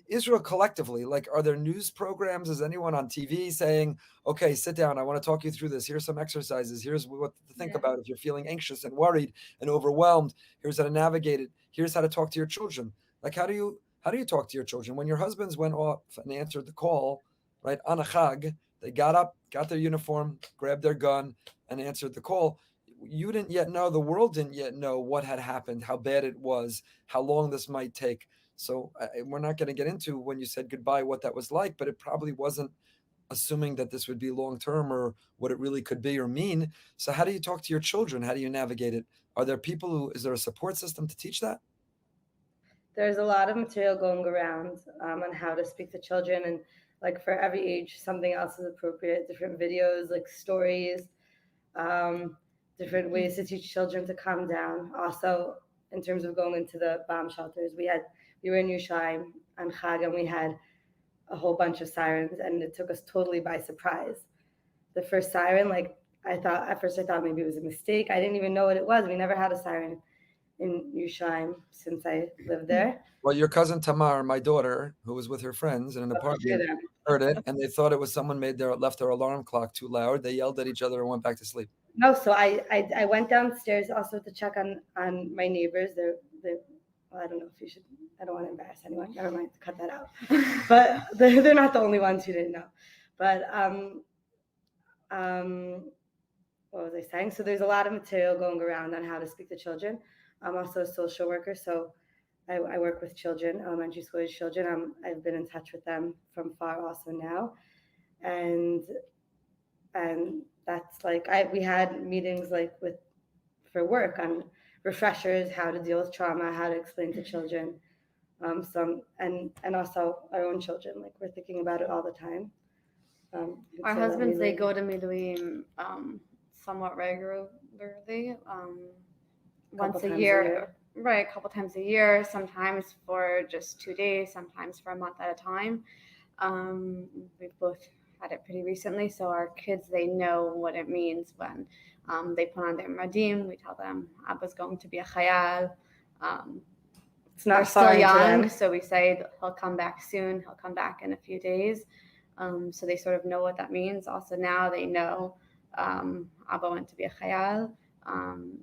Speaker 1: Israel collectively, like, are there news programs? Is anyone on TV saying, okay, sit down, I want to talk you through this. Here's some exercises. Here's what to think about if you're feeling anxious and worried and overwhelmed. Here's how to navigate it. Here's how to talk to your children. Like, how do you talk to your children? When your husbands went off and answered the call, right, on a chag, they got up, got their uniform, grabbed their gun, and answered the call. You didn't yet know, the world didn't yet know what had happened, how bad it was, how long this might take. So we're not going to get into when you said goodbye, what that was like, but it probably wasn't assuming that this would be long-term or what it really could be or mean. So how do you talk to your children? How do you navigate it? Are there is there a support system to teach that?
Speaker 4: There's a lot of material going around on how to speak to children, and like for every age, something else is appropriate, different videos, like stories, different ways to teach children to calm down. Also, in terms of going into the bomb shelters, we were in Yerushalayim on Chag, and we had a whole bunch of sirens, and it took us totally by surprise. The first siren, at first I thought maybe it was a mistake. I didn't even know what it was. We never had a siren in Yerushalayim since I lived there.
Speaker 1: Well, your cousin Tamar, my daughter, who was with her friends in an apartment, heard it, and they thought it was someone left their alarm clock too loud. They yelled at each other and went back to sleep.
Speaker 4: No, so I went downstairs also to check on my neighbors. Well, I don't know if you should. I don't want to embarrass anyone. Never mind, cut that out. But they're not the only ones who didn't know. But what was I saying? So there's a lot of material going around on how to speak to children. I'm also a social worker, so I work with children, elementary school age children. I've been in touch with them from far also now, and that's like we had meetings like for work on refreshers, how to deal with trauma, how to explain to children, and also our own children. Like we're thinking about it all the time.
Speaker 5: Our husbands, they go to Miluim somewhat regularly, once a year, right? A couple times a year, sometimes for just 2 days, sometimes for a month at a time. We've both had it pretty recently, so our kids, they know what it means when they put on their madim. We tell them Abba's going to be a chayal.
Speaker 4: It's not
Speaker 5: still young, so we say he'll come back soon. He'll come back in a few days. So they sort of know what that means. Also now they know Abba went to be a chayal.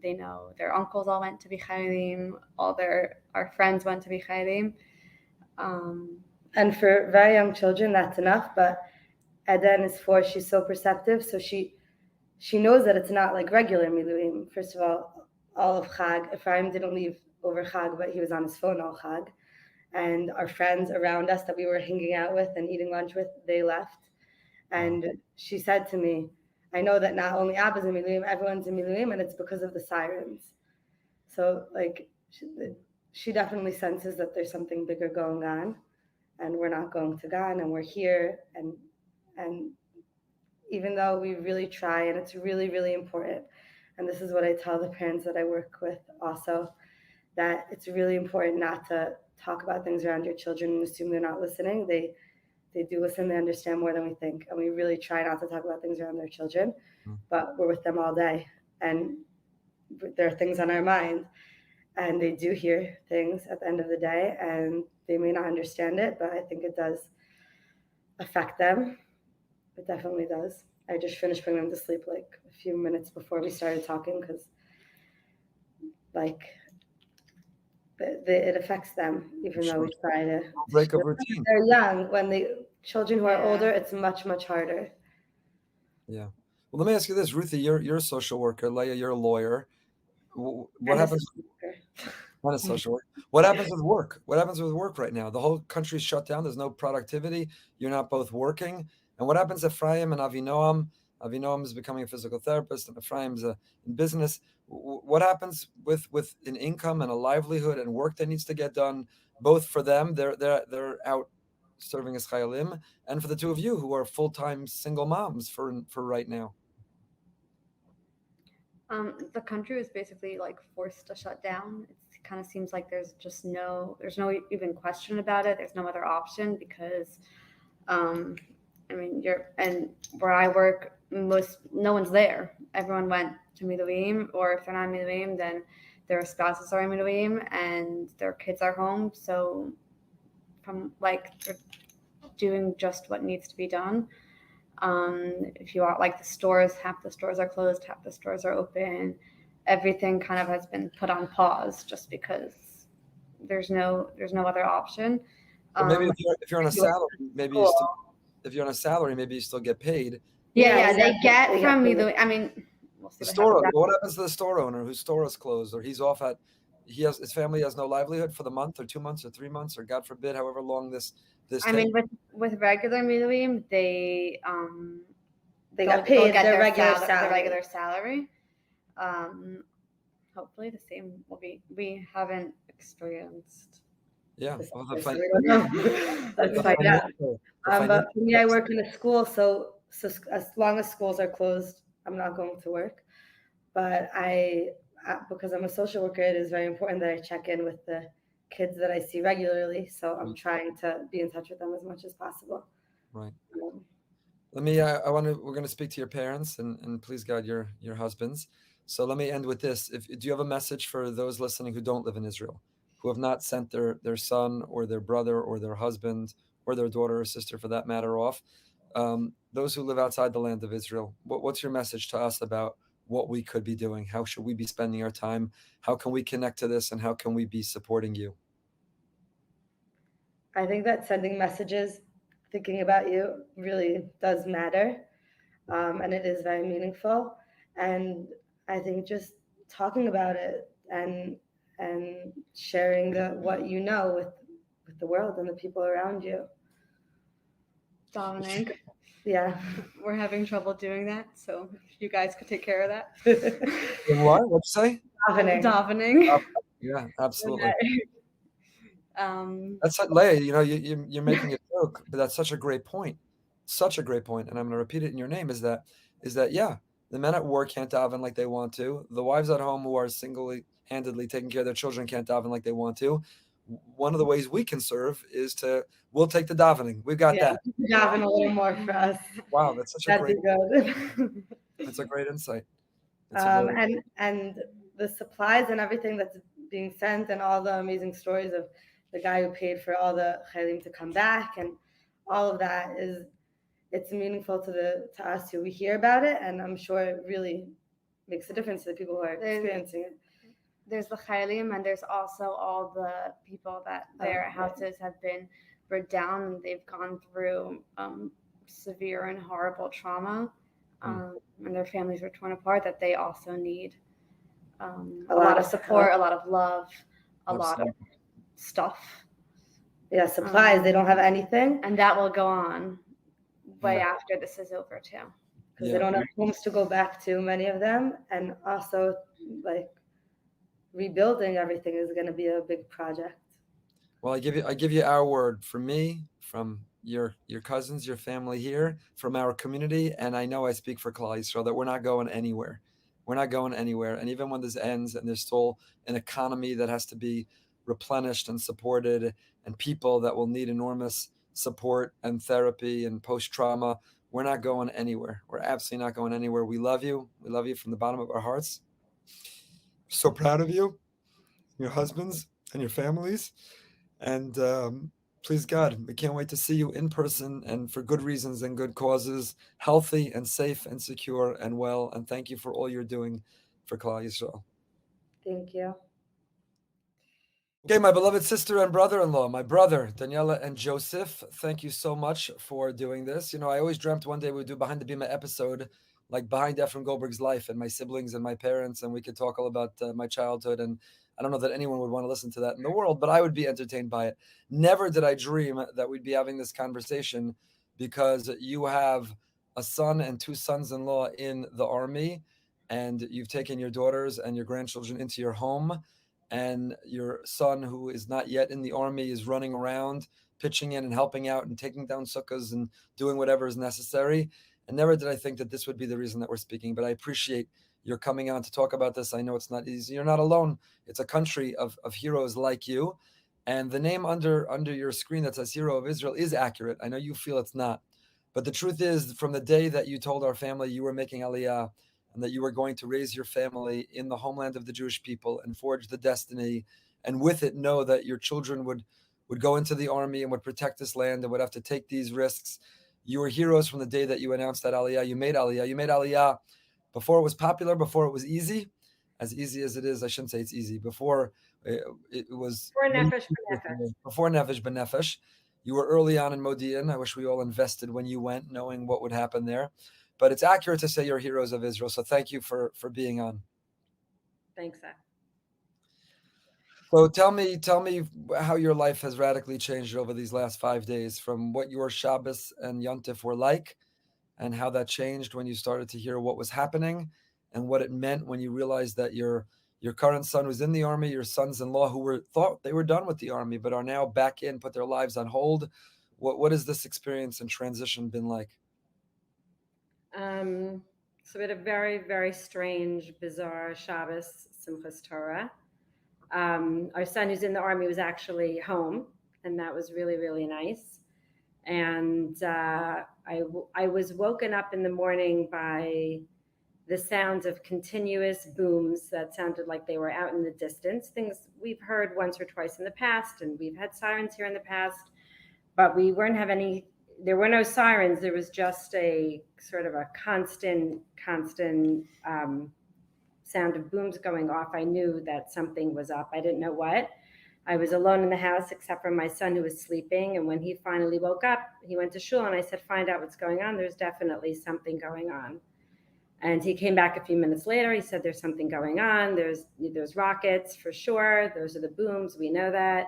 Speaker 5: They know their uncles all went to be chayalim. Our friends went to be chayalim.
Speaker 4: And for very young children, that's enough. But Eden is 4; she's so perceptive, so she knows that it's not like regular miluim. First of all of Chag, Ephraim didn't leave over Chag, but he was on his phone all Chag. And our friends around us that we were hanging out with and eating lunch with, they left. And she said to me, I know that not only Abba's in Miluim, everyone's in Miluim, and it's because of the sirens. So, like, she definitely senses that there's something bigger going on, and we're not going to Gan, and we're here. And even though we really try, and it's really, really important, and this is what I tell the parents that I work with also, that it's really important not to talk about things around your children and assume they're not listening. They do listen, they understand more than we think. And we really try not to talk about things around their children, but we're with them all day. And there are things on our mind. And they do hear things at the end of the day, and they may not understand it, but I think it does affect them. It definitely does. I just finished putting them to sleep like a few minutes before we started talking because, like, it affects them, even though we try to
Speaker 1: break a routine.
Speaker 4: They're young. When the children who are older, it's much, much harder.
Speaker 1: Yeah. Well, let me ask you this, Ruthie. You're a social worker. Leah, you're a lawyer. What happens? Not a social worker. What happens with work? What happens with work right now? The whole country's shut down. There's no productivity. You're not both working. And what happens to Ephraim and Avinoam? Avinoam is becoming a physical therapist, and Ephraim's in business. What happens with an income and a livelihood and work that needs to get done, both for them, they're out serving as chayalim, and for the two of you who are full-time single moms for right now?
Speaker 5: The country was basically like forced to shut down. It kind of seems like there's no even question about it. There's no other option because, I mean, where I work, no one's there. Everyone went to Miluim, or if they're not Miluim, then their spouses are in Miluim and their kids are home. So they're doing just what needs to be done. If you are like the stores, half the stores are closed, half the stores are open. Everything kind of has been put on pause just because there's no other option.
Speaker 1: Or maybe if you're on a salary, maybe if you're on a salary, maybe you still get paid.
Speaker 5: Yeah, they get from me. I mean, we'll see
Speaker 1: the store owner. What happens to the store owner whose store is closed, or he's off his family has no livelihood for the month or 2 months or 3 months, or God forbid, however long this
Speaker 5: I mean, with regular Miluim, they
Speaker 4: got paid their regular
Speaker 5: salary. Hopefully the same will be. We haven't experienced.
Speaker 1: Yeah,
Speaker 4: let's find out. But for me, I work in a school, so as long as schools are closed, I'm not going to work. But because I'm a social worker, it is very important that I check in with the kids that I see regularly. So I'm trying to be in touch with them as much as possible.
Speaker 1: Right. We're going to speak to your parents and please God, your husbands. So let me end with this. Do you have a message for those listening who don't live in Israel, who have not sent their son or their brother or their husband or their daughter or sister for that matter off? Those who live outside the land of Israel, what's your message to us about what we could be doing? How should we be spending our time? How can we connect to this? And how can we be supporting you?
Speaker 4: I think that sending messages, thinking about you really does matter. And it is very meaningful. And I think just talking about it and sharing what you know with the world and the people around you.
Speaker 5: Davening.
Speaker 4: Yeah.
Speaker 5: We're having trouble doing that, so if you guys could take care of that.
Speaker 1: What? What'd you say?
Speaker 5: Davening.
Speaker 1: Yeah, absolutely. That's Leia. You know, you're making a joke, but that's such a great point. Such a great point, and I'm going to repeat it in your name. Is that yeah? The men at war can't daven like they want to. The wives at home who are single-handedly taking care of their children can't daven like they want to. One of the ways we can serve is we'll take the davening. We've got that.
Speaker 4: Daven a little more for us.
Speaker 1: Wow, that's such a
Speaker 4: That'd
Speaker 1: great.
Speaker 4: be good.
Speaker 1: That's a great insight. Really
Speaker 4: and the supplies and everything that's being sent, and all the amazing stories of the guy who paid for all the chaylim to come back, and all of that it's meaningful to us who we hear about it, and I'm sure it really makes a difference to the people who are experiencing it.
Speaker 5: There's the chaylim, and there's also all the people that their houses have been burned down, and they've gone through severe and horrible trauma, and their families were torn apart, that they also need a lot of support, a lot of love, a lot of stuff.
Speaker 4: Yeah, supplies. They don't have anything.
Speaker 5: And that will go on way after this is over too.
Speaker 4: Because they don't have homes to go back to, many of them. And also, like, rebuilding everything is going to be a big project.
Speaker 1: Well, I give you our word, from me, from your cousins, your family here, from our community, and I know I speak for Klal Yisrael, that we're not going anywhere. We're not going anywhere. And even when this ends and there's still an economy that has to be replenished and supported, and people that will need enormous support and therapy and post-trauma, we're not going anywhere. We're absolutely not going anywhere. We love you. We love you from the bottom of our hearts. So proud of you, your husbands, and your families. And please God, we can't wait to see you in person, and for good reasons and good causes, healthy and safe and secure and well. And thank you for all you're doing for Klal Yisrael.
Speaker 4: Thank you.
Speaker 1: Okay, my beloved sister and brother-in-law, my brother, Daniela and Joseph, thank you so much for doing this. You know, I always dreamt one day we'd do Behind the Bima episode, like behind Ephraim Goldberg's life and my siblings and my parents, and we could talk all about my childhood. And I don't know that anyone would want to listen to that in the world, but I would be entertained by it. Never did I dream that we'd be having this conversation, because you have a son and two sons-in-law in the army, and you've taken your daughters and your grandchildren into your home. And your son, who is not yet in the army, is running around, pitching in and helping out and taking down sukkahs and doing whatever is necessary. And never did I think that this would be the reason that we're speaking, but I appreciate your coming on to talk about this. I know it's not easy. You're not alone. It's a country of heroes like you. And the name under your screen that says Hero of Israel is accurate. I know you feel it's not. But the truth is, from the day that you told our family you were making Aliyah, and that you were going to raise your family in the homeland of the Jewish people and forge the destiny, and with it know that your children would go into the army and would protect this land and would have to take these risks. You were heroes from the day that you announced that Aliyah. You made Aliyah. You made Aliyah before it was popular, before it was easy. As easy as it is, I shouldn't say it's easy. Before it was... Before Nefesh B'Nefesh. You were early on in Modi'in. I wish we all invested when you went, knowing what would happen there. But it's accurate to say you're heroes of Israel. So thank you for being on.
Speaker 6: Thanks, Zach.
Speaker 1: So tell me how your life has radically changed over these last 5 days, from what your Shabbos and Yontif were like, and how that changed when you started to hear what was happening, and what it meant when you realized that your current son was in the army, your sons-in-law who thought they were done with the army, but are now back in, put their lives on hold. What has this experience and transition been like?
Speaker 6: So we had a very, very strange, bizarre Shabbos Simchas Torah. Our son who's in the army was actually home, and that was really, really nice. And I was woken up in the morning by the sounds of continuous booms that sounded like they were out in the distance, things we've heard once or twice in the past, and we've had sirens here in the past, but there were no sirens. There was just a sort of a constant sound of booms going off. I knew that something was up. I didn't know what. I was alone in the house except for my son, who was sleeping. And when he finally woke up, he went to shul, and I said, find out what's going on. There's definitely something going on. And he came back a few minutes later. He said, there's something going on. There's rockets for sure. Those are the booms. We know that.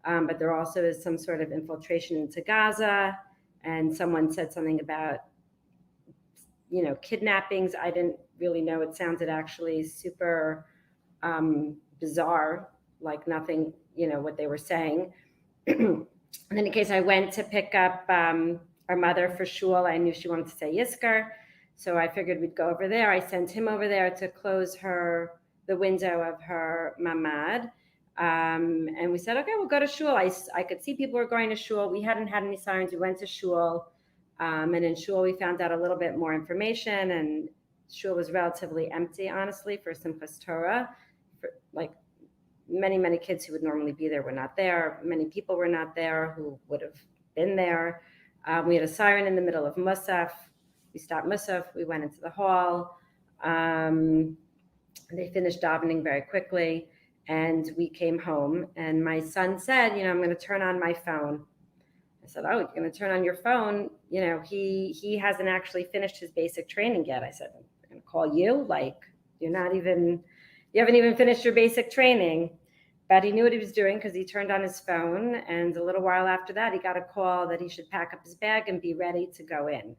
Speaker 6: But there also is some sort of infiltration into Gaza. And someone said something about, kidnappings. I didn't really know. It sounded actually super bizarre, like nothing, what they were saying. And in case I went to pick up our mother for shul, I knew she wanted to say Yisker. So I figured we'd go over there. I sent him over there to close the window of her mamad. And we said, okay, we'll go to shul. I could see people were going to shul. We hadn't had any sirens. We went to shul. And in shul, we found out a little bit more information. And shul was relatively empty, honestly, for Simchas Torah. Like many, many kids who would normally be there were not there. Many people were not there who would have been there. We had a siren in the middle of Musaf. We stopped Musaf. We went into the hall. They finished davening very quickly, and we came home. And my son said, I'm going to turn on my phone. I said, oh, you're going to turn on your phone? He hasn't actually finished his basic training yet. I said, I'm going to call you? Like, you haven't even finished your basic training. But he knew what he was doing because he turned on his phone. And a little while after that, he got a call that he should pack up his bag and be ready to go in.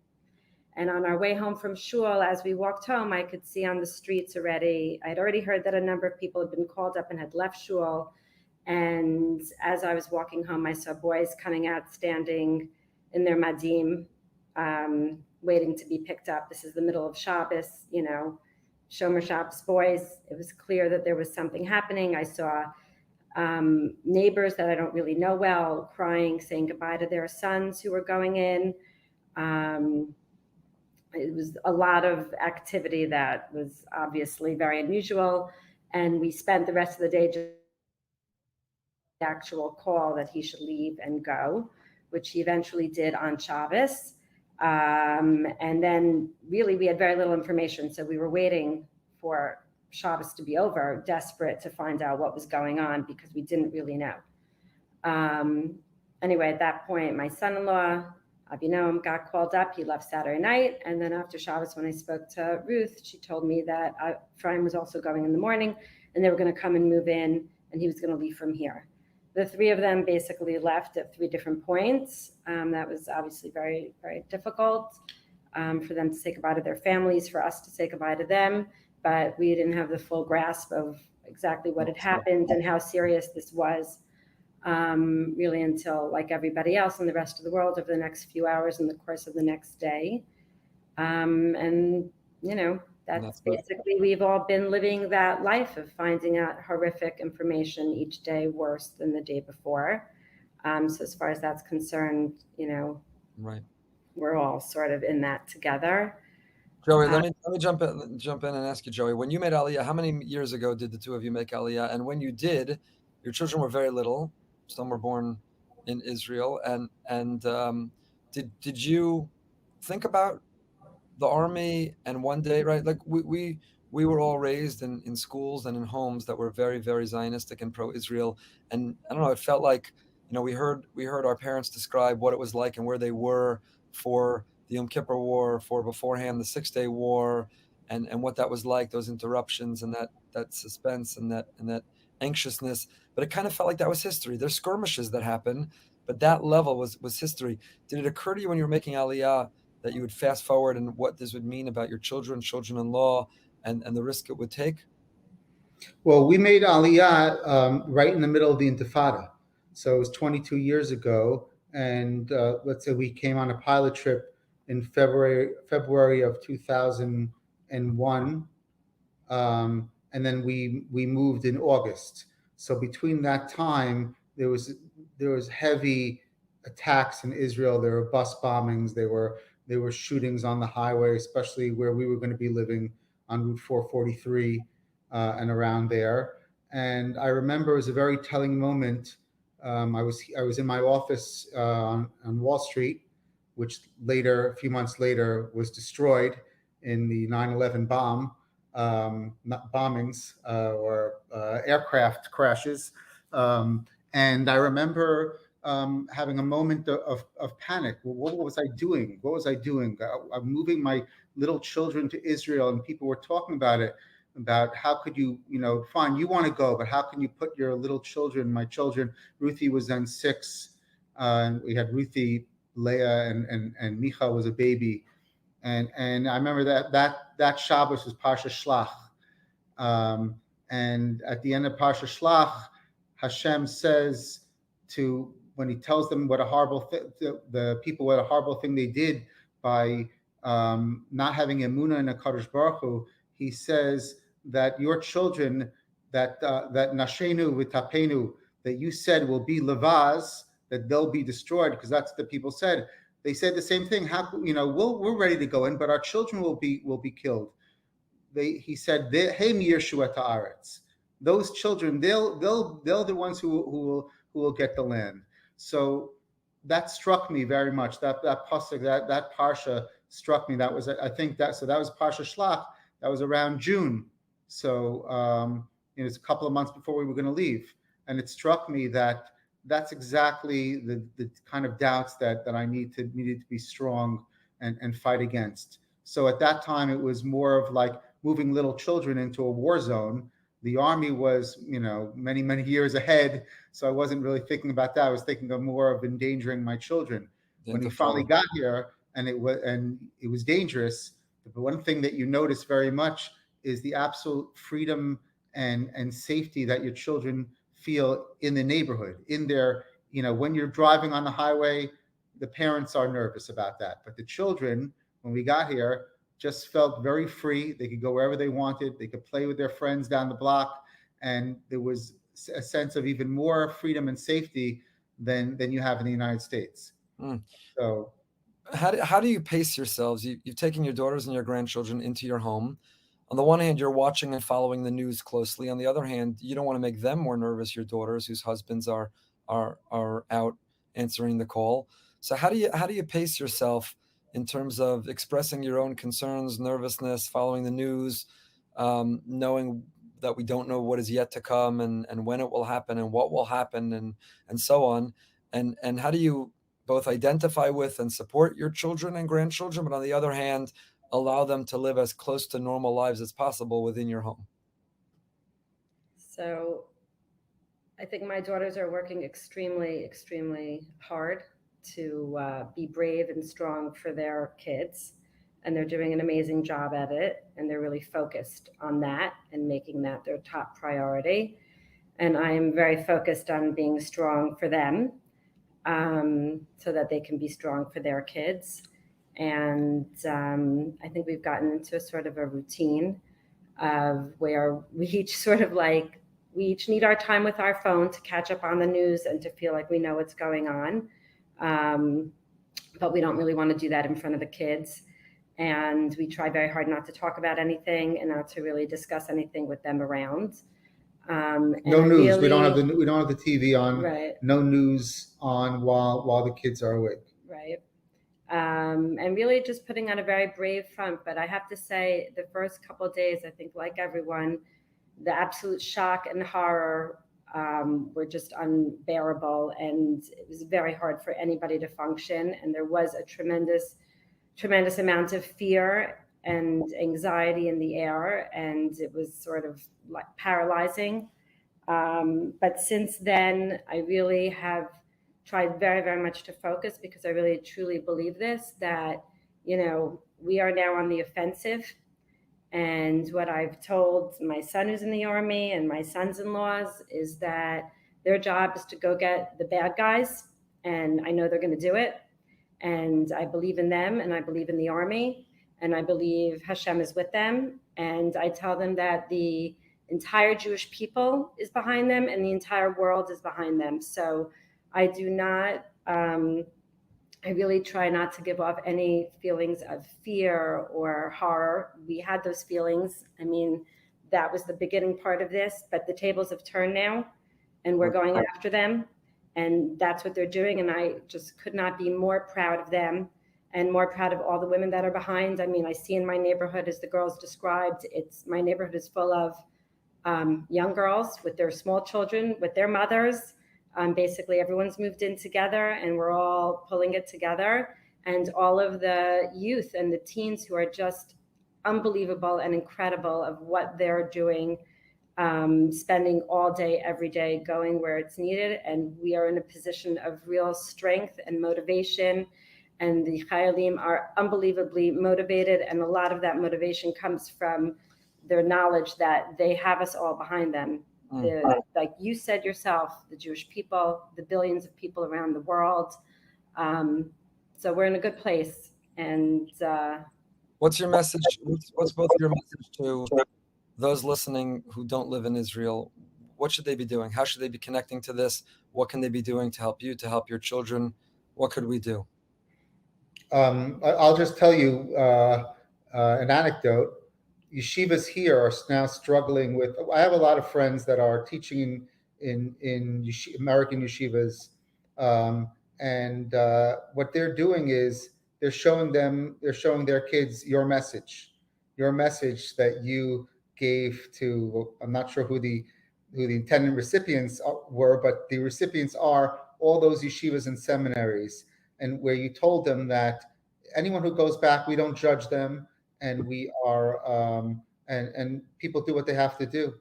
Speaker 6: And on our way home from shul, as we walked home, I could see on the streets already, I'd already heard that a number of people had been called up and had left shul. And as I was walking home, I saw boys coming out, standing in their madim, waiting to be picked up. This is the middle of Shabbos, Shomer Shabbos boys. It was clear that there was something happening. I saw neighbors that I don't really know well crying, saying goodbye to their sons who were going in. It was a lot of activity that was obviously very unusual. And we spent the rest of the day just the actual call that he should leave and go, which he eventually did on Shabbos. And then really we had very little information. So we were waiting for Shabbos to be over, desperate to find out what was going on because we didn't really know. Anyway, at that point, my son-in-law, Abinoam, got called up. He left Saturday night. And then after Shabbos, when I spoke to Ruth, she told me that Ephraim was also going in the morning and they were going to come and move in and he was going to leave from here. The three of them basically left at three different points. That was obviously very, very difficult for them to say goodbye to their families, for us to say goodbye to them. But we didn't have the full grasp of exactly what had happened and how serious this was. Really until, like everybody else in the rest of the world, over the next few hours in the course of the next day. That's basically, we've all been living that life of finding out horrific information each day worse than the day before. So as far as that's concerned,
Speaker 1: Right.
Speaker 6: we're all sort of in that together.
Speaker 1: Joey, let me jump in and ask you, Joey, when you made Aliyah, how many years ago did the two of you make Aliyah? And when you did, your children were very little. Some were born in Israel. And did you think about the army and one day, right? Like we were all raised in schools and in homes that were very, very Zionistic and pro-Israel. And I don't know, it felt like, we heard our parents describe what it was like and where they were for the Yom Kippur War, for beforehand the 6-Day War, and what that was like, those interruptions and that suspense and that anxiousness. But it kind of felt like that was history. There's skirmishes that happen, but that level was history. Did it occur to you when you were making Aliyah that you would fast forward and what this would mean about your children-in-law, and the risk it would take?
Speaker 7: Well, we made Aliyah right in the middle of the Intifada. So it was 22 years ago. And let's say we came on a pilot trip in February of 2001. And then we moved in August. So between that time, there was heavy attacks in Israel. There were bus bombings. There were shootings on the highway, especially where we were going to be living on Route 443 and around there. And I remember it was a very telling moment. I was in my office on Wall Street, which later, a few months later, was destroyed in the 9/11 bombings or aircraft crashes. And I remember having a moment of panic. Well, what was I doing? What was I doing? I'm moving my little children to Israel, and people were talking about it, about how could you, fine, you want to go, but how can you put your little children, my children, Ruthie was then 6, and we had Ruthie, Leah, and Micha was a baby. And I remember that Shabbos was Parsha Shlach. And at the end of Parsha Shlach, Hashem says when he tells them what a horrible the people, what a horrible thing they did by not having emunah in a Kadosh Baruch Hu, he says that your children, that nashenu v'tapenu, that you said will be levaz, that they'll be destroyed, because that's what the people said. They said the same thing. How, we're ready to go in, but our children will be killed. He said, "Hey, Yeshua ta'aretz." Those children, they'll the ones who will get the land. So that struck me very much. That pasuk, that parsha struck me. That was, I think that was Parsha Shlach. That was around June. So it's a couple of months before we were going to leave, and it struck me that that's exactly the kind of doubts that I needed to be strong and fight against. So at that time, it was more of like moving little children into a war zone. The army was, many, many years ahead. So I wasn't really thinking about that. I was thinking of more of endangering my children. When he finally got here and it was dangerous, the one thing that you notice very much is the absolute freedom and safety that your children feel in the neighborhood, in their, when you're driving on the highway, the parents are nervous about that. But the children, when we got here, just felt very free. They could go wherever they wanted. They could play with their friends down the block. And there was a sense of even more freedom and safety than you have in the United States. So
Speaker 1: how do you pace yourselves? You've taken your daughters and your grandchildren into your home. On the one hand, you're watching and following the news closely. On the other hand, you don't want to make them more nervous, your daughters whose husbands are out answering the call. So how do you pace yourself in terms of expressing your own concerns, nervousness, following the news, knowing that we don't know what is yet to come and when it will happen and what will happen and so on. And how do you both identify with and support your children and grandchildren, but on the other hand, allow them to live as close to normal lives as possible within your home?
Speaker 6: So I think my daughters are working extremely, extremely hard to be brave and strong for their kids. And they're doing an amazing job at it. And they're really focused on that and making that their top priority. And I'm very focused on being strong for them so that they can be strong for their kids. And I think we've gotten into a sort of a routine of where we each we each need our time with our phone to catch up on the news and to feel like we know what's going on. But we don't really want to do that in front of the kids. And we try very hard not to talk about anything and not to really discuss anything with them around.
Speaker 7: No news. We don't have the TV on.
Speaker 6: Right.
Speaker 7: No news on while the kids are awake.
Speaker 6: Right. And really just putting on a very brave front. But I have to say, the first couple of days, I think, like everyone, the absolute shock and horror were just unbearable, and it was very hard for anybody to function. And there was a tremendous amount of fear and anxiety in the air, and it was sort of like paralyzing. But since then, I really have tried very, very much to focus, because I really truly believe this, that, we are now on the offensive. And what I've told my son who's in the Army and my sons-in-laws is that their job is to go get the bad guys. And I know they're going to do it. And I believe in them, and I believe in the Army, and I believe Hashem is with them. And I tell them that the entire Jewish people is behind them and the entire world is behind them. So I do not, I really try not to give off any feelings of fear or horror. We had those feelings. I mean, that was the beginning part of this, but the tables have turned now, and we're going after them. And that's what they're doing. And I just could not be more proud of them and more proud of all the women that are behind. I mean, I see in my neighborhood, as the girls described, my neighborhood is full of young girls with their small children, with their mothers, Basically, everyone's moved in together, and we're all pulling it together. And all of the youth and the teens who are just unbelievable and incredible of what they're doing, spending all day, every day, going where it's needed. And we are in a position of real strength and motivation. And the Chayalim are unbelievably motivated. And a lot of that motivation comes from their knowledge that they have us all behind them. Like you said yourself, the Jewish people, the billions of people around the world. So we're in a good place. And
Speaker 1: what's your message? What's both your message to those listening who don't live in Israel? What should they be doing? How should they be connecting to this? What can they be doing to help you, to help your children? What could we do?
Speaker 7: I'll just tell you an anecdote. Yeshivas here are now struggling with. I have a lot of friends that are teaching in American yeshivas, and what they're doing is they're showing their kids your message that you gave to. Well, I'm not sure who the intended recipients were, but the recipients are all those yeshivas and seminaries, and where you told them that anyone who goes back, we don't judge them, and we are and people do what they have to do,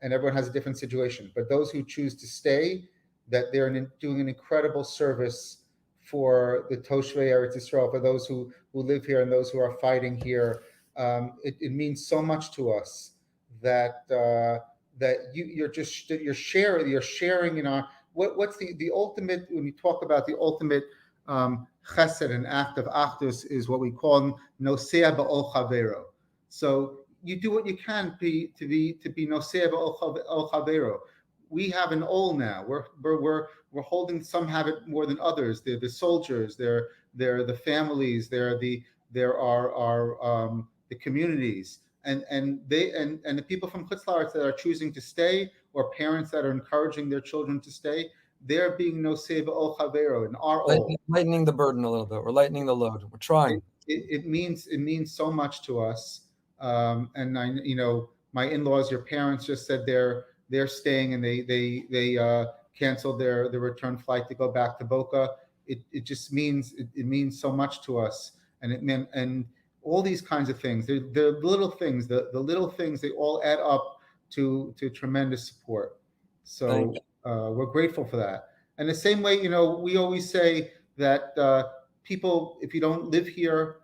Speaker 7: and everyone has a different situation. But those who choose to stay, that they're doing an incredible service for the Toshvei Eretz Yisrael, for those who live here and those who are fighting here. It means so much to us that that you're sharing in our what's the ultimate, when you talk about the ultimate chesed, an act of achdus, is what we call nosea ba'ol chavero. So you do what you can to be nosea ba'ol chavero. We have an ol now. We're holding, some have it more than others. They're the soldiers. They're the families. There are the communities, and the people from Chutz La'aretz that are choosing to stay, or parents that are encouraging their children to stay. They're being nosei ba'ol chavero, and our
Speaker 1: lightening the burden a little bit. We're lightening the load. We're trying.
Speaker 7: It means so much to us. And my in-laws, your parents, just said they're staying, and they canceled their return flight to go back to Boca. It just means it means so much to us, and all these kinds of things. They're little things. The little things, they all add up to tremendous support. So we're grateful for that. And the same way, we always say that people, if you don't live here,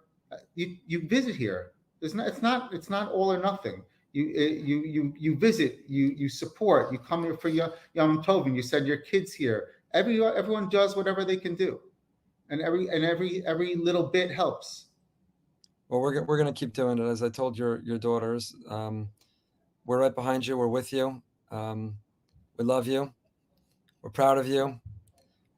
Speaker 7: you visit here. It's not all or nothing. You visit, you support, you come here for Yom Tovim, you send your kids here. Everyone does whatever they can do, and every little bit helps.
Speaker 1: Well, we're going to keep doing it. As I told your daughters, we're right behind you. We're with you. We love you. We're proud of you.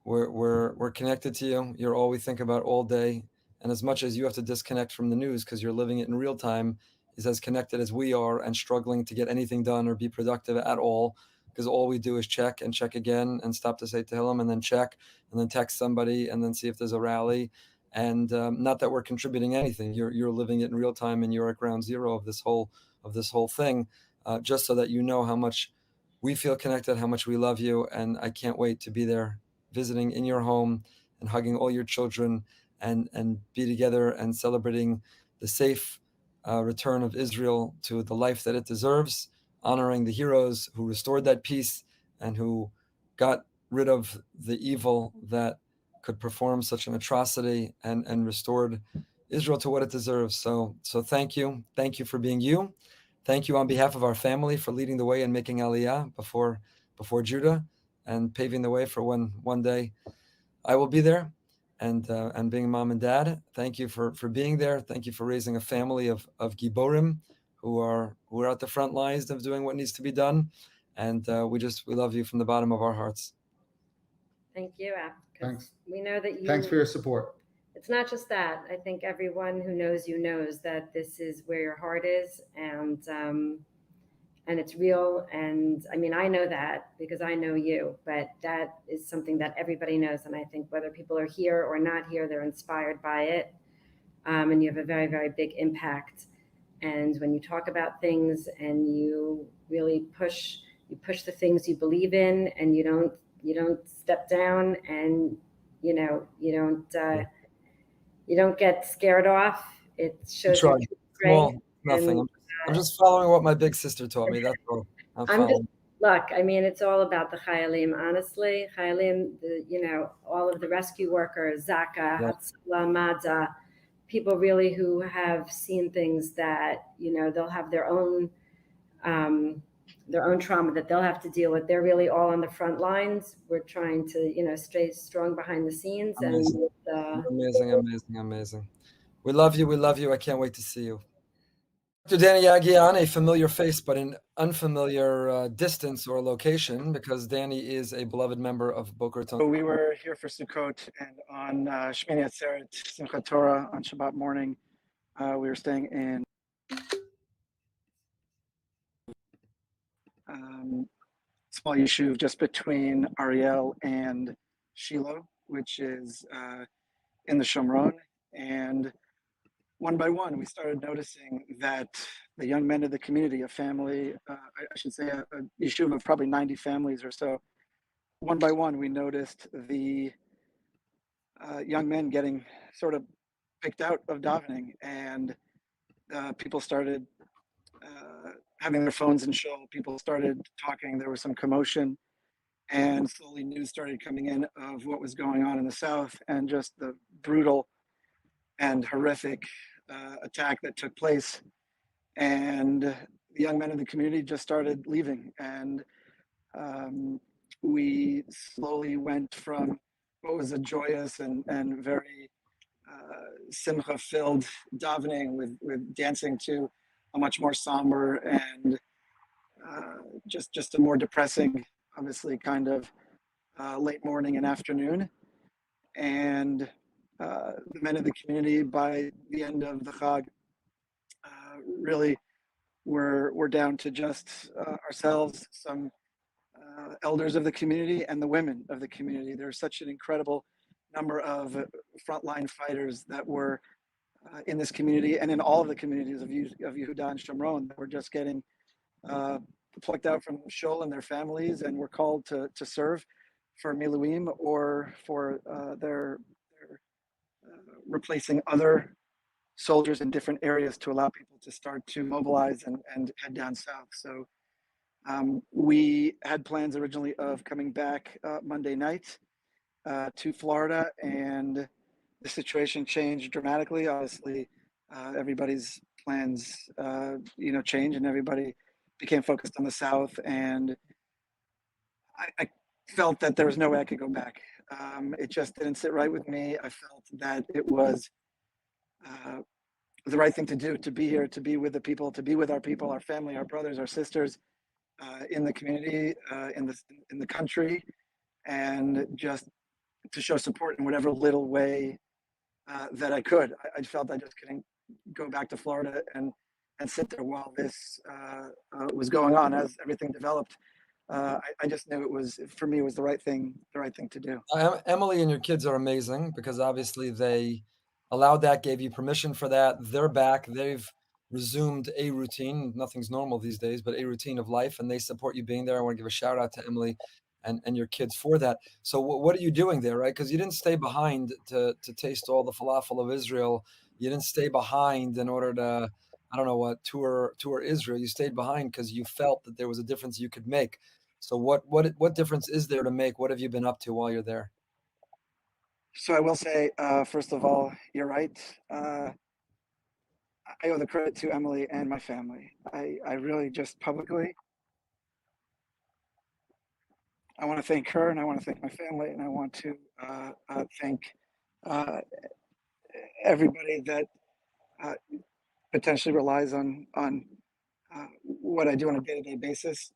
Speaker 1: We're connected to you. You're all we think about all day. And as much as you have to disconnect from the news because you're living it in real time, is as connected as we are and struggling to get anything done or be productive at all, because all we do is check and check again and stop to say Tehillim and then check and then text somebody and then see if there's a rally. And not that we're contributing anything. You're living it in real time, and you're at ground zero of this whole thing, just so that you know how much we feel connected, how much we love you. And I can't wait to be there visiting in your home and hugging all your children and be together and celebrating the safe return of Israel to the life that it deserves, honoring the heroes who restored that peace and who got rid of the evil that could perform such an atrocity and restored Israel to what it deserves. So thank you. Thank you for being you. Thank you on behalf of our family for leading the way and making Aliyah before Judah, and paving the way for when one day I will be there, and being mom and dad. Thank you for being there. Thank you for raising a family of Giborim who are at the front lines of doing what needs to be done. And we love you from the bottom of our hearts.
Speaker 6: Thank you,
Speaker 7: Thanks.
Speaker 6: We know that you.
Speaker 7: Thanks for your support.
Speaker 6: It's not just that. I think everyone who knows you knows that this is where your heart is, and it's real. And I mean, I know that because I know you, but that is something that everybody knows. And I think whether people are here or not here, they're inspired by it. And you have a very, very big impact. And when you talk about things and you really push the things you believe in, and you don't step down, and you don't get scared off. It shows your
Speaker 1: Try.
Speaker 6: true
Speaker 1: Small,
Speaker 6: strength.
Speaker 1: nothing.
Speaker 6: And
Speaker 1: I'm just following what my big sister taught me. That's all. I'm following.
Speaker 6: look, I mean, it's all about the Chayalim, honestly. Chayalim, all of the rescue workers, Zaka,
Speaker 1: Yeah.
Speaker 6: Hatzalah, Madza, people really who have seen things that, they'll have their own trauma that they'll have to deal with. They're really all on the front lines. We're trying to, stay strong behind the scenes.
Speaker 1: Amazing.
Speaker 6: And
Speaker 1: Amazing. We love you. We love you. I can't wait to see you. Dr. Danny Agian, a familiar face, but an unfamiliar distance or location, because Danny is a beloved member of Boker Ton.
Speaker 8: So we were here for Sukkot, and on Shmini Atzeret, Simchat Torah, on Shabbat morning, we were staying in small yeshuv just between Ariel and Shiloh, which is in the Shomron. And one by one, we started noticing that the young men of the community, a family, I should say a yeshuv of probably 90 families or so, one by one, we noticed the young men getting sort of picked out of davening, and people started having their phones in shul. People started talking. There was some commotion, and slowly news started coming in of what was going on in the south, and just the brutal and horrific attack that took place. And the young men in the community just started leaving, and we slowly went from what was a joyous and very simcha-filled davening with dancing to a much more somber and just a more depressing, obviously, kind of late morning and afternoon. And the men of the community, by the end of the Chag, really we're down to just ourselves, some elders of the community, and the women of the community. There's such an incredible number of frontline fighters that were in this community and in all of the communities of Yehuda and Shomron that were just getting plucked out from shul and their families, and were called to serve for Miluim or for their replacing other soldiers in different areas to allow people to start to mobilize and head down south. So we had plans originally of coming back Monday night to Florida, and the situation changed dramatically. Obviously, everybody's plans, changed, and everybody became focused on the South. And I felt that there was no way I could go back. It just didn't sit right with me. I felt that it was the right thing to do, to be here, to be with the people, to be with our people, our family, our brothers, our sisters, in the community, in the country, and just to show support in whatever little way that I could. I felt I just couldn't go back to Florida and sit there while this was going on. As everything developed, I just knew it was, for me, it was the right thing to do.
Speaker 1: Emily and your kids are amazing, because obviously they allowed that, gave you permission for that. They're back. They've resumed a routine. Nothing's normal these days, but a routine of life, and they support you being there. I want to give a shout out to Emily and your kids for that. So what are you doing there, right? Because you didn't stay behind to taste all the falafel of Israel. You didn't stay behind in order to, I don't know what, tour Israel. You stayed behind because you felt that there was a difference you could make. So what difference is there to make? What have you been up to while you're there?
Speaker 8: So I will say, first of all, you're right. I owe the credit to Emily and my family. I really just publicly, I want to thank her, and I want to thank my family, and I want to thank everybody that potentially relies on what I do on a day-to-day basis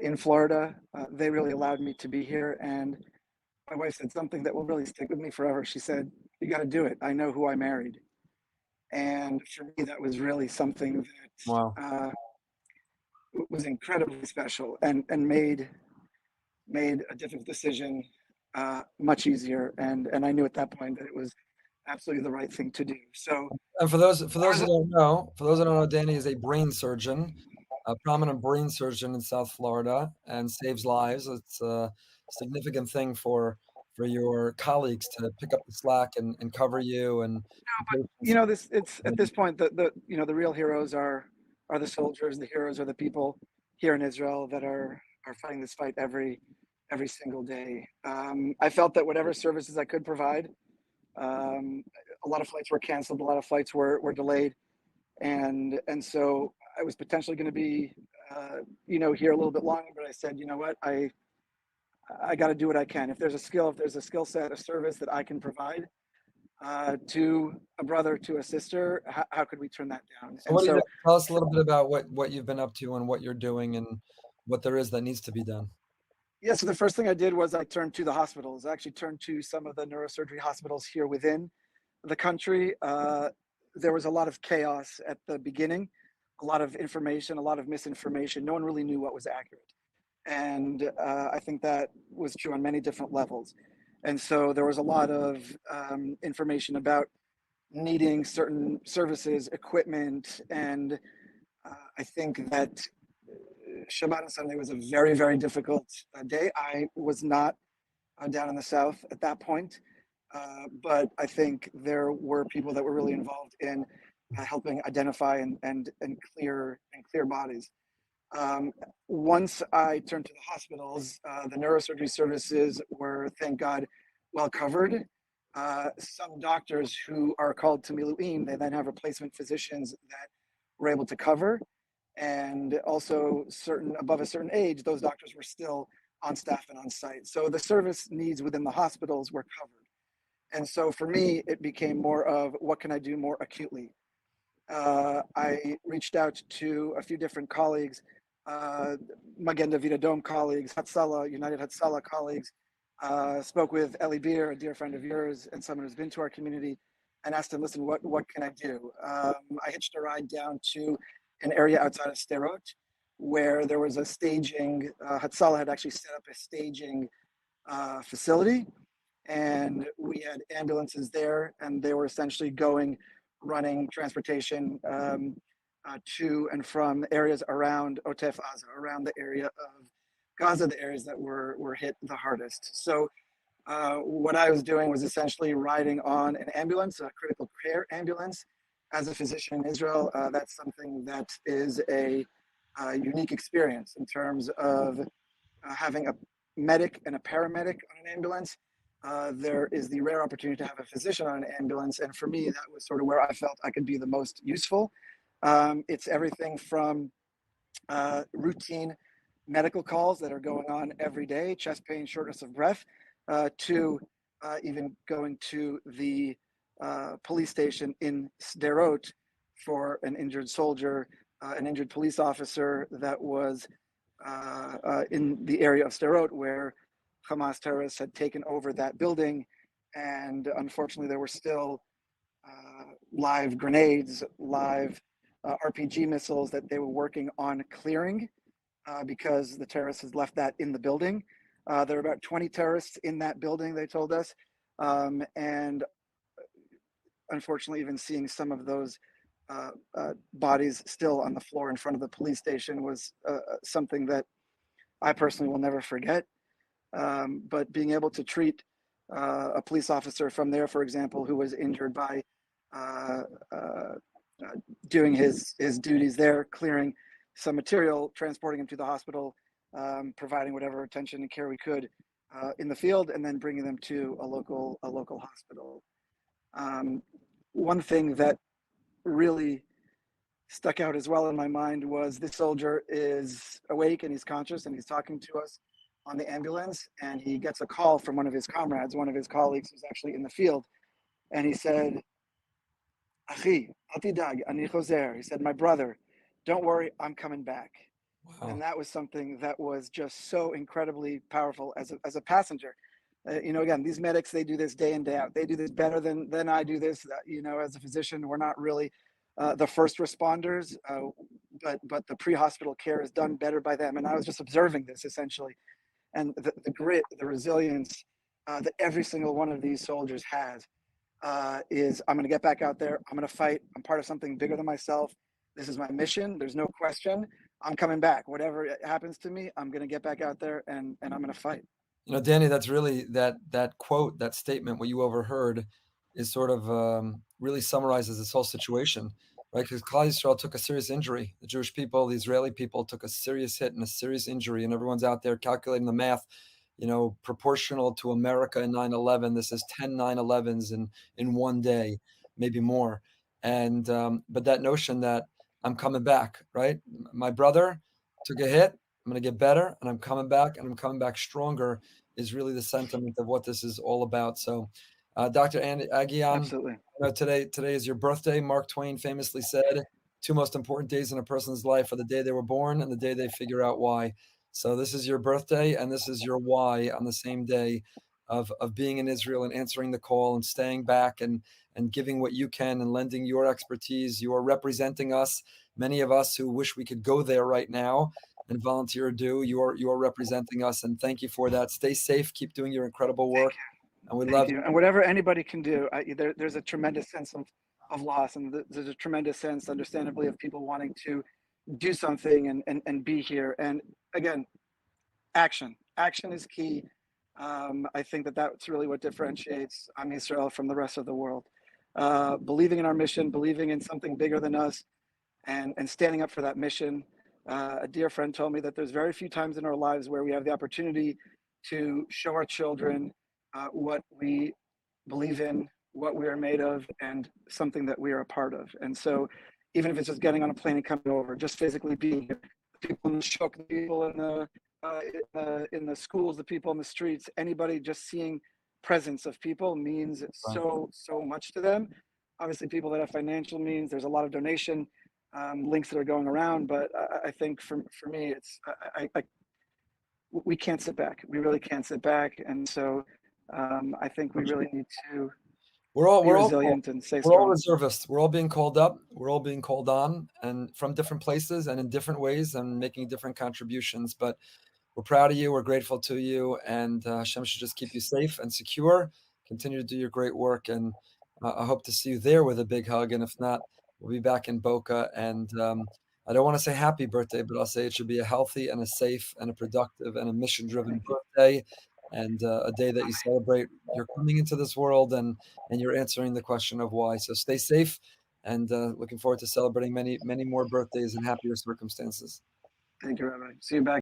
Speaker 8: in Florida. They really allowed me to be here, and my wife said something that will really stick with me forever. She said, "You got to do it. I know who I married." And for me, that was really something that
Speaker 1: Wow.
Speaker 8: Was incredibly special, and made a difficult decision much easier. And I knew at that point that it was absolutely the right thing to do. So,
Speaker 1: and for those who don't know, Danny is a brain surgeon, a prominent brain surgeon in South Florida, and saves lives. It's significant thing for your colleagues to pick up the slack and cover you and
Speaker 8: You know, this it's at this point the real heroes are the soldiers. The heroes are the people here in Israel that are fighting this fight every single day. I felt that whatever services I could provide, um, a lot of flights were canceled, a lot of flights were delayed, and so I was potentially going to be here a little bit longer. But I said, you know what, I got to do what I can. If there's a skill, if there's a skill set, a service that I can provide to a brother, to a sister, how could we turn that down?
Speaker 1: So
Speaker 8: And
Speaker 1: what do you
Speaker 8: so,
Speaker 1: know? Tell us a little bit about what you've been up to and what you're doing and what there is that needs to be done.
Speaker 8: yeah, so the first thing I did was I turned to the hospitals. I actually turned to some of the neurosurgery hospitals here within the country. There was a lot of chaos at the beginning, a lot of information, a lot of misinformation. No one really knew what was accurate. And I think that was true on many different levels. And so there was a lot of information about needing certain services, equipment, and I think that Shabbat and Sunday was a very, very difficult day. I was not down in the south at that point, but I think there were people that were really involved in helping identify and clear bodies. Once I turned to the hospitals, the neurosurgery services were, thank God, well covered. Some doctors who are called to Miluim, they then have replacement physicians that were able to cover. And also certain above a certain age, those doctors were still on staff and on site. So the service needs within the hospitals were covered. And so for me, it became more of what can I do more acutely? I reached out to a few different colleagues, Magen David Adom colleagues, Hatzalah, United Hatzalah colleagues, spoke with Eli Beer, a dear friend of yours, and someone who's been to our community, and asked him, listen, what can I do? I hitched a ride down to an area outside of Sderot, where there was a staging, Hatzalah had actually set up a staging facility, and we had ambulances there, and they were essentially running transportation to and from areas around Otef Aza, around the area of Gaza, the areas that were hit the hardest. So what I was doing was essentially riding on an ambulance, a critical care ambulance. As a physician in Israel, that's something that is a unique experience in terms of having a medic and a paramedic on an ambulance. There is the rare opportunity to have a physician on an ambulance. And for me, that was sort of where I felt I could be the most useful. It's everything from routine medical calls that are going on every day, chest pain, shortness of breath, to even going to the police station in Sderot for an injured soldier, an injured police officer that was in the area of Sderot where Hamas terrorists had taken over that building. And unfortunately, there were still live grenades, live RPG missiles that they were working on clearing because the terrorists had left that in the building. There were about 20 terrorists in that building, they told us. And unfortunately, even seeing some of those bodies still on the floor in front of the police station was something that I personally will never forget. But being able to treat a police officer from there, for example, who was injured by doing his duties there, clearing some material, transporting him to the hospital, providing whatever attention and care we could in the field, and then bringing them to a local hospital. One thing that really stuck out as well in my mind was this soldier is awake and he's conscious and he's talking to us on the ambulance, and he gets a call from one of his comrades, one of his colleagues who's actually in the field, and he said, Achi, al tidag, ani chozer. He said, my brother, don't worry, I'm coming back.
Speaker 1: Wow.
Speaker 8: And that was something that was just so incredibly powerful as a passenger. Again, these medics, they do this day in, day out. They do this better than I do this. As a physician, we're not really the first responders, but the pre-hospital care is done better by them. And I was just observing this essentially. And the grit, the resilience that every single one of these soldiers has is, I'm going to get back out there. I'm going to fight. I'm part of something bigger than myself. This is my mission. There's no question. I'm coming back. Whatever happens to me, I'm going to get back out there and I'm going to fight.
Speaker 1: You know, Danny, that's really that quote, that statement, what you overheard, is sort of really summarizes this whole situation, right? Because Klal Yisrael took a serious injury. The Jewish people, the Israeli people, took a serious hit and a serious injury, and everyone's out there calculating the math. You know, proportional to America in 9/11. This is 10 9/11s in one day, maybe more. And but that notion that I'm coming back, right? My brother took a hit. I'm going to get better, and I'm coming back, and I'm coming back stronger is really the sentiment of what this is all about. So, Dr. Agian,
Speaker 8: Absolutely.
Speaker 1: today is your birthday. Mark Twain famously said, two most important days in a person's life are the day they were born and the day they figure out why. So this is your birthday, and this is your why on the same day of being in Israel and answering the call and staying back and giving what you can and lending your expertise. You are representing us, many of us who wish we could go there right now and volunteer do. You're representing us, and thank you for that. Stay safe. Keep doing your incredible work, and we love
Speaker 8: Thank you. And whatever anybody can do, there's a tremendous sense of loss, and there's a tremendous sense, understandably, of people wanting to do something and be here. And again, action. Action is key. I think that's really what differentiates Am Israel from the rest of the world. Believing in our mission, believing in something bigger than us, and standing up for that mission. A dear friend told me that there's very few times in our lives where we have the opportunity to show our children what we believe in, what we are made of, and something that we are a part of. And so, even if it's just getting on a plane and coming over, just physically being here, the people in the shuk, the people in the schools, the people in the streets, anybody just seeing presence of people means so much to them. Obviously, people that have financial means, there's a lot of donation links that are going around, but I think for me, it's we can't sit back. We really can't sit back, and so I think we really need to
Speaker 1: we're all
Speaker 8: be resilient and stay
Speaker 1: we're all
Speaker 8: strong.
Speaker 1: reservists. We're all being called up. We're all being called on, and from different places and in different ways and making different contributions. But we're proud of you. We're grateful to you, and Hashem should just keep you safe and secure. Continue to do your great work, and I hope to see you there with a big hug. And if not, we'll be back in Boca. And I don't want to say happy birthday, but I'll say it should be a healthy and a safe and a productive and a mission-driven birthday, and a day that you celebrate you're coming into this world and you're answering the question of why. So stay safe, and looking forward to celebrating many more birthdays in happier circumstances.
Speaker 8: Thank you, Rabbi. See you back.